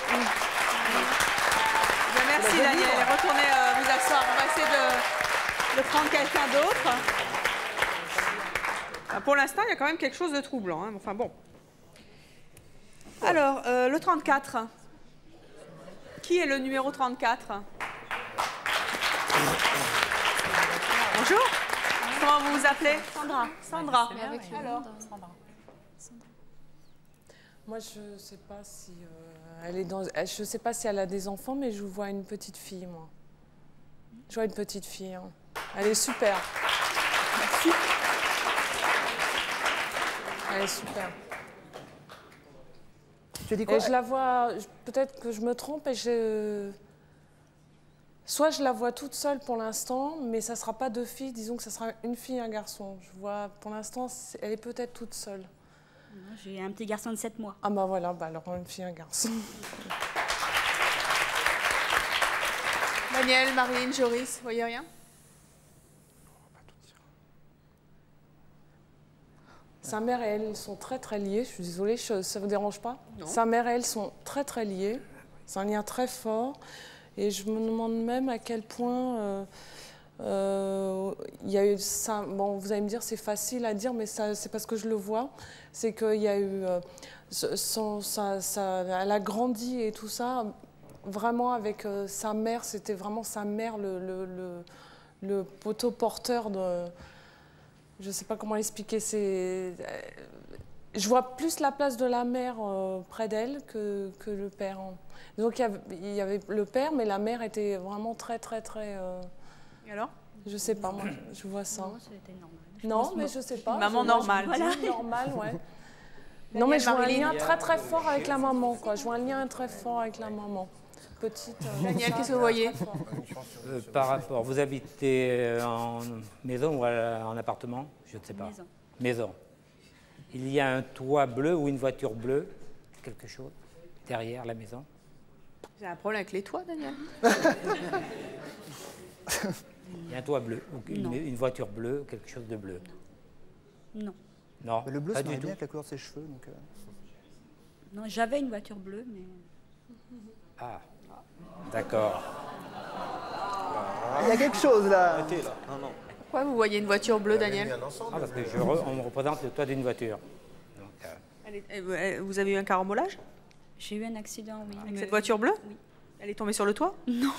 [SPEAKER 5] Bien, merci Daniel. Retournez vous asseoir. On va essayer de prendre quelqu'un d'autre. Pour l'instant, il y a quand même quelque chose de troublant. Hein. Enfin bon. Alors, le 34. Qui est le numéro 34? Bonjour. Comment vous vous appelez? Sandra. Sandra. Alors.
[SPEAKER 2] Moi, je sais pas si elle est dans. Je sais pas si elle a des enfants, mais je vois une petite fille, moi. Je vois une petite fille. Hein. Elle est super. Merci. Elle est super.
[SPEAKER 17] Tu dis quoi?
[SPEAKER 2] Et je la vois. Peut-être que je me trompe et soit je la vois toute seule pour l'instant, mais ça ne sera pas deux filles, disons que ça sera une fille et un garçon. Je vois, pour l'instant, elle est peut-être toute seule.
[SPEAKER 19] J'ai un petit garçon de 7 mois.
[SPEAKER 2] Ah bah voilà, bah alors une fille et un garçon.
[SPEAKER 5] Daniel, Marine, Joris, vous voyez rien?
[SPEAKER 2] Sa mère et elle sont très très liées, je suis désolée, ça ne vous dérange pas?
[SPEAKER 5] Non.
[SPEAKER 2] Sa mère et elle sont très très liées, c'est un lien très fort. Et je me demande même à quel point il y a eu ça. Bon, vous allez me dire, c'est facile à dire, mais c'est parce que je le vois. C'est qu'il y a eu. Elle a grandi et tout ça, vraiment avec sa mère. C'était vraiment sa mère, le poteau porteur de. Je ne sais pas comment l'expliquer. Je vois plus la place de la mère près d'elle que le père. Donc il y avait le père, mais la mère était vraiment très, très, très...
[SPEAKER 5] Et alors?
[SPEAKER 2] Je sais pas, moi, je vois ça.
[SPEAKER 19] Non, c'était normal.
[SPEAKER 2] Non, mais je sais pas.
[SPEAKER 5] Maman normale.
[SPEAKER 2] Voilà. Normale, ouais. Non, mais je vois un lien très, très fort avec la maman, quoi. Je vois un lien très fort avec la maman. Petite...
[SPEAKER 5] Daniel, qu'est-ce que vous voyez?
[SPEAKER 11] Par rapport, vous habitez en maison ou en appartement? Je ne sais pas.
[SPEAKER 19] Maison.
[SPEAKER 11] Maison. Il y a un toit bleu ou une voiture bleue, quelque chose, derrière la maison?
[SPEAKER 5] J'ai un problème avec les toits, Daniel.
[SPEAKER 11] Il y a un toit bleu, ou une voiture bleue, quelque chose de bleu?
[SPEAKER 19] Non.
[SPEAKER 11] Non,
[SPEAKER 17] Le bleu,
[SPEAKER 11] pas
[SPEAKER 17] ça
[SPEAKER 11] du
[SPEAKER 17] marie
[SPEAKER 11] tout.
[SPEAKER 17] bien avec la couleur de ses cheveux. Donc,
[SPEAKER 19] Non, j'avais une voiture bleue, mais...
[SPEAKER 11] Ah, d'accord.
[SPEAKER 17] Il y a quelque chose là.
[SPEAKER 18] Non, non.
[SPEAKER 5] Pourquoi vous voyez une voiture bleue, Daniel?
[SPEAKER 11] Ah, parce que on me représente le toit d'une voiture. Donc,
[SPEAKER 5] Vous avez eu un carambolage?
[SPEAKER 19] J'ai eu un accident, oui.
[SPEAKER 5] Avec cette voiture bleue?
[SPEAKER 19] Oui.
[SPEAKER 5] Elle est tombée sur le toit?
[SPEAKER 19] Non.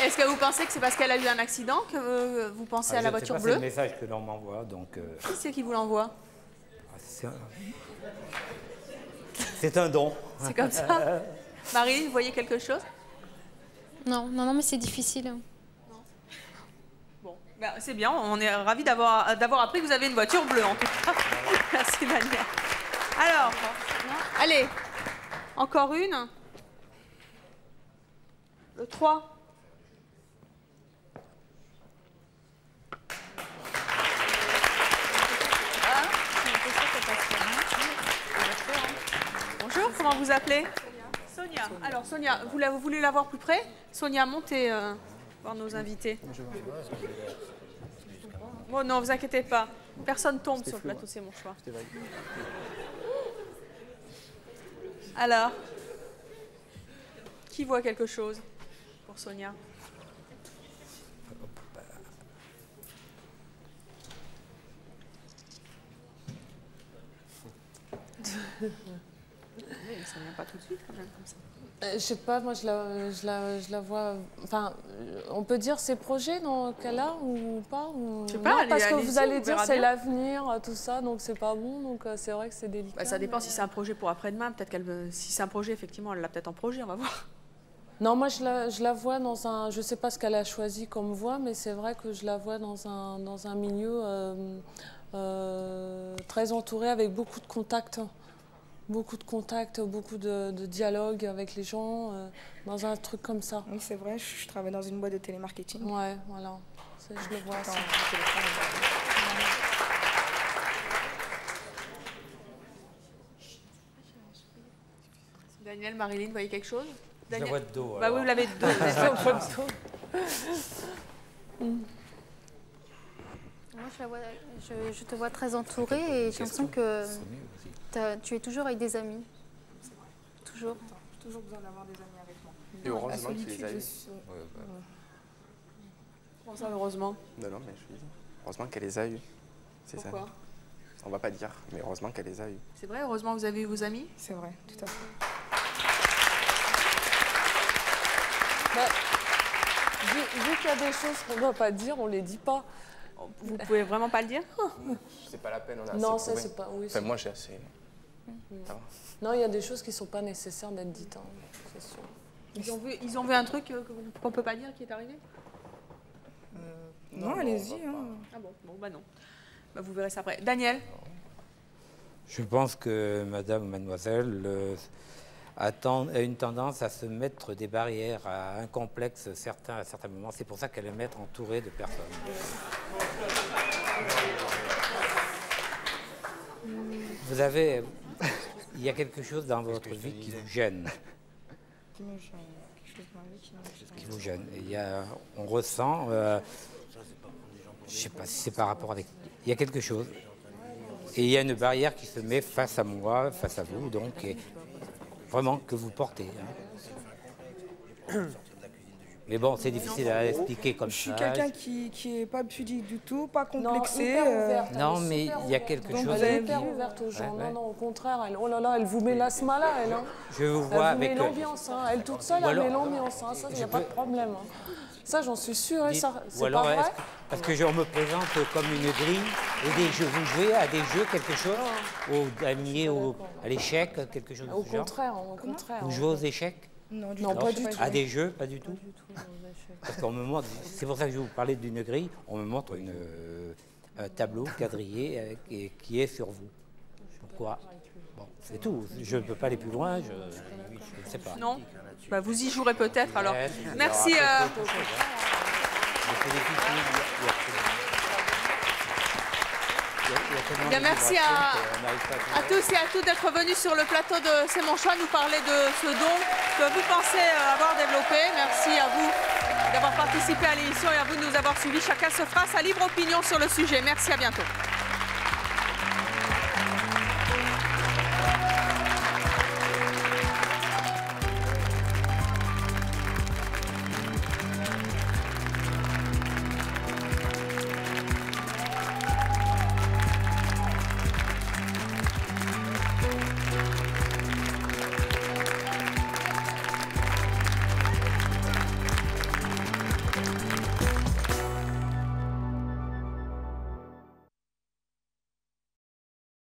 [SPEAKER 5] Est-ce que vous pensez que c'est parce qu'elle a eu un accident que vous pensez à la voiture bleue?
[SPEAKER 11] C'est le message que l'on m'envoie, donc...
[SPEAKER 5] Qui c'est qui vous l'envoie?
[SPEAKER 11] C'est un don.
[SPEAKER 5] C'est comme ça? Marie, vous voyez quelque chose?
[SPEAKER 9] Non, non, non, mais c'est difficile.
[SPEAKER 5] Bon, ben, c'est bien, on est ravis d'avoir appris que vous avez une voiture bleue, en tout cas. Merci, Daniel. Alors, allez, encore une. Le 3. Bonjour, comment vous appelez? Sonia. Alors, Sonia, vous voulez la voir plus près? Sonia, montez voir nos invités. Bon, non, vous inquiétez pas. Personne tombe sur le plateau, c'est mon choix. Alors, qui voit quelque chose pour Sonia? Ça vient pas tout de suite quand même comme ça.
[SPEAKER 2] Je sais pas, moi je la vois. Enfin, on peut dire ses projets qu'elle a ou pas ou...
[SPEAKER 5] Je sais pas,
[SPEAKER 2] non, parce que
[SPEAKER 5] allez-y,
[SPEAKER 2] vous allez
[SPEAKER 5] on
[SPEAKER 2] dire
[SPEAKER 5] verra
[SPEAKER 2] c'est
[SPEAKER 5] bien.
[SPEAKER 2] l'avenir, tout ça, donc c'est pas bon, donc c'est vrai que c'est délicat.
[SPEAKER 5] Bah, ça dépend si c'est un projet pour après-demain. Peut-être si c'est un projet, effectivement, elle l'a peut-être en projet, on va voir.
[SPEAKER 2] Non, moi je la vois dans un. Je sais pas ce qu'elle a choisi comme voie, mais c'est vrai que je la vois dans un milieu très entouré avec beaucoup de contacts. Beaucoup de dialogue avec les gens, dans un truc comme ça.
[SPEAKER 7] Oui, c'est vrai, je travaille dans une boîte de télémarketing.
[SPEAKER 2] Ouais, voilà, je le vois. Ça.
[SPEAKER 5] Daniel, Marilyn, vous voyez quelque chose?
[SPEAKER 11] Je la vois de dos.
[SPEAKER 5] Bah oui, vous l'avez de dos.
[SPEAKER 9] Moi, je te vois très entourée et j'ai l'impression que tu es toujours avec des amis. Toujours.
[SPEAKER 7] J'ai toujours besoin d'avoir des amis avec moi.
[SPEAKER 6] Et heureusement que tu les as eu.
[SPEAKER 5] Comment ça, heureusement?
[SPEAKER 6] Non, mais je lui dis. Heureusement qu'elle les a eus. C'est ça.
[SPEAKER 5] Pourquoi?
[SPEAKER 6] On va pas dire, mais heureusement qu'elle les a eus.
[SPEAKER 5] C'est vrai, heureusement que vous avez eu vos amis?
[SPEAKER 7] C'est vrai, tout à fait.
[SPEAKER 2] Vu qu'il y a des choses qu'on ne doit pas dire, on ne les dit pas.
[SPEAKER 5] Vous pouvez vraiment pas le dire?
[SPEAKER 6] C'est pas la peine, on a
[SPEAKER 2] Non,
[SPEAKER 6] assez
[SPEAKER 2] ça,
[SPEAKER 6] prouvé.
[SPEAKER 2] c'est pas... Oui,
[SPEAKER 6] Enfin, moi, j'ai assez... Ça va.
[SPEAKER 2] Non, il y a des choses qui ne sont pas nécessaires d'être dites, hein, c'est sûr.
[SPEAKER 5] Ils ont vu un truc qu'on ne peut pas dire qui est arrivé?
[SPEAKER 7] Non, allez-y.
[SPEAKER 5] Ah bon, bah non. Bah, vous verrez ça après. Daniel?
[SPEAKER 11] Je pense que madame ou mademoiselle a une tendance à se mettre des barrières, à un complexe à certains moments. C'est pour ça qu'elle aime être entourée de personnes. Vous avez... Il y a quelque chose dans votre vie qui vous gêne.
[SPEAKER 7] Qui me gêne. Quelque chose dans la vie qui me gêne.
[SPEAKER 11] Qui vous gêne. Et on ressent... je ne sais pas si c'est par rapport avec... Il y a quelque chose. Et il y a une barrière qui se met face à moi, face à vous, donc... Et vraiment que vous portez. Hein. Mais bon, c'est difficile à expliquer comme ça.
[SPEAKER 7] Je suis quelqu'un qui n'est pas pudique du tout, pas complexé.
[SPEAKER 11] Non, mais il y a quelque chose...
[SPEAKER 2] Elle est hyper ouverte aux gens.
[SPEAKER 11] Ouais.
[SPEAKER 2] Non, au contraire, oh là là, elle vous met l'asthma là, elle. Hein.
[SPEAKER 11] Je vous vois
[SPEAKER 2] elle vous
[SPEAKER 11] avec...
[SPEAKER 2] met l'ambiance, hein. Elle toute seule, elle met l'ambiance. Hein. Ça, il n'y a pas de problème. Hein. Ça, j'en suis sûre. C'est pas vrai.
[SPEAKER 11] Parce que je me présente comme une grille et des jeux. Vous jouez à des jeux, quelque chose, à l'échec, quelque chose de ce genre.
[SPEAKER 2] Au contraire.
[SPEAKER 11] Vous jouez aux échecs?
[SPEAKER 2] Non, pas du tout.
[SPEAKER 11] À des jeux, pas du tout. Parce qu'on me montre, c'est pour ça que je vais vous parler d'une grille, on me montre un tableau quadrillé qui est sur vous. Pourquoi? Bon, c'est tout. Je ne peux pas aller plus loin, je ne sais pas.
[SPEAKER 5] Non? Bah, vous y jouerez peut-être alors. Merci. Bien, merci à tous et à toutes d'être venus sur le plateau de C'est mon choix nous parler de ce don que vous pensez avoir développé. Merci à vous d'avoir participé à l'émission et à vous de nous avoir suivis. Chacun se fera sa libre opinion sur le sujet. Merci, à bientôt.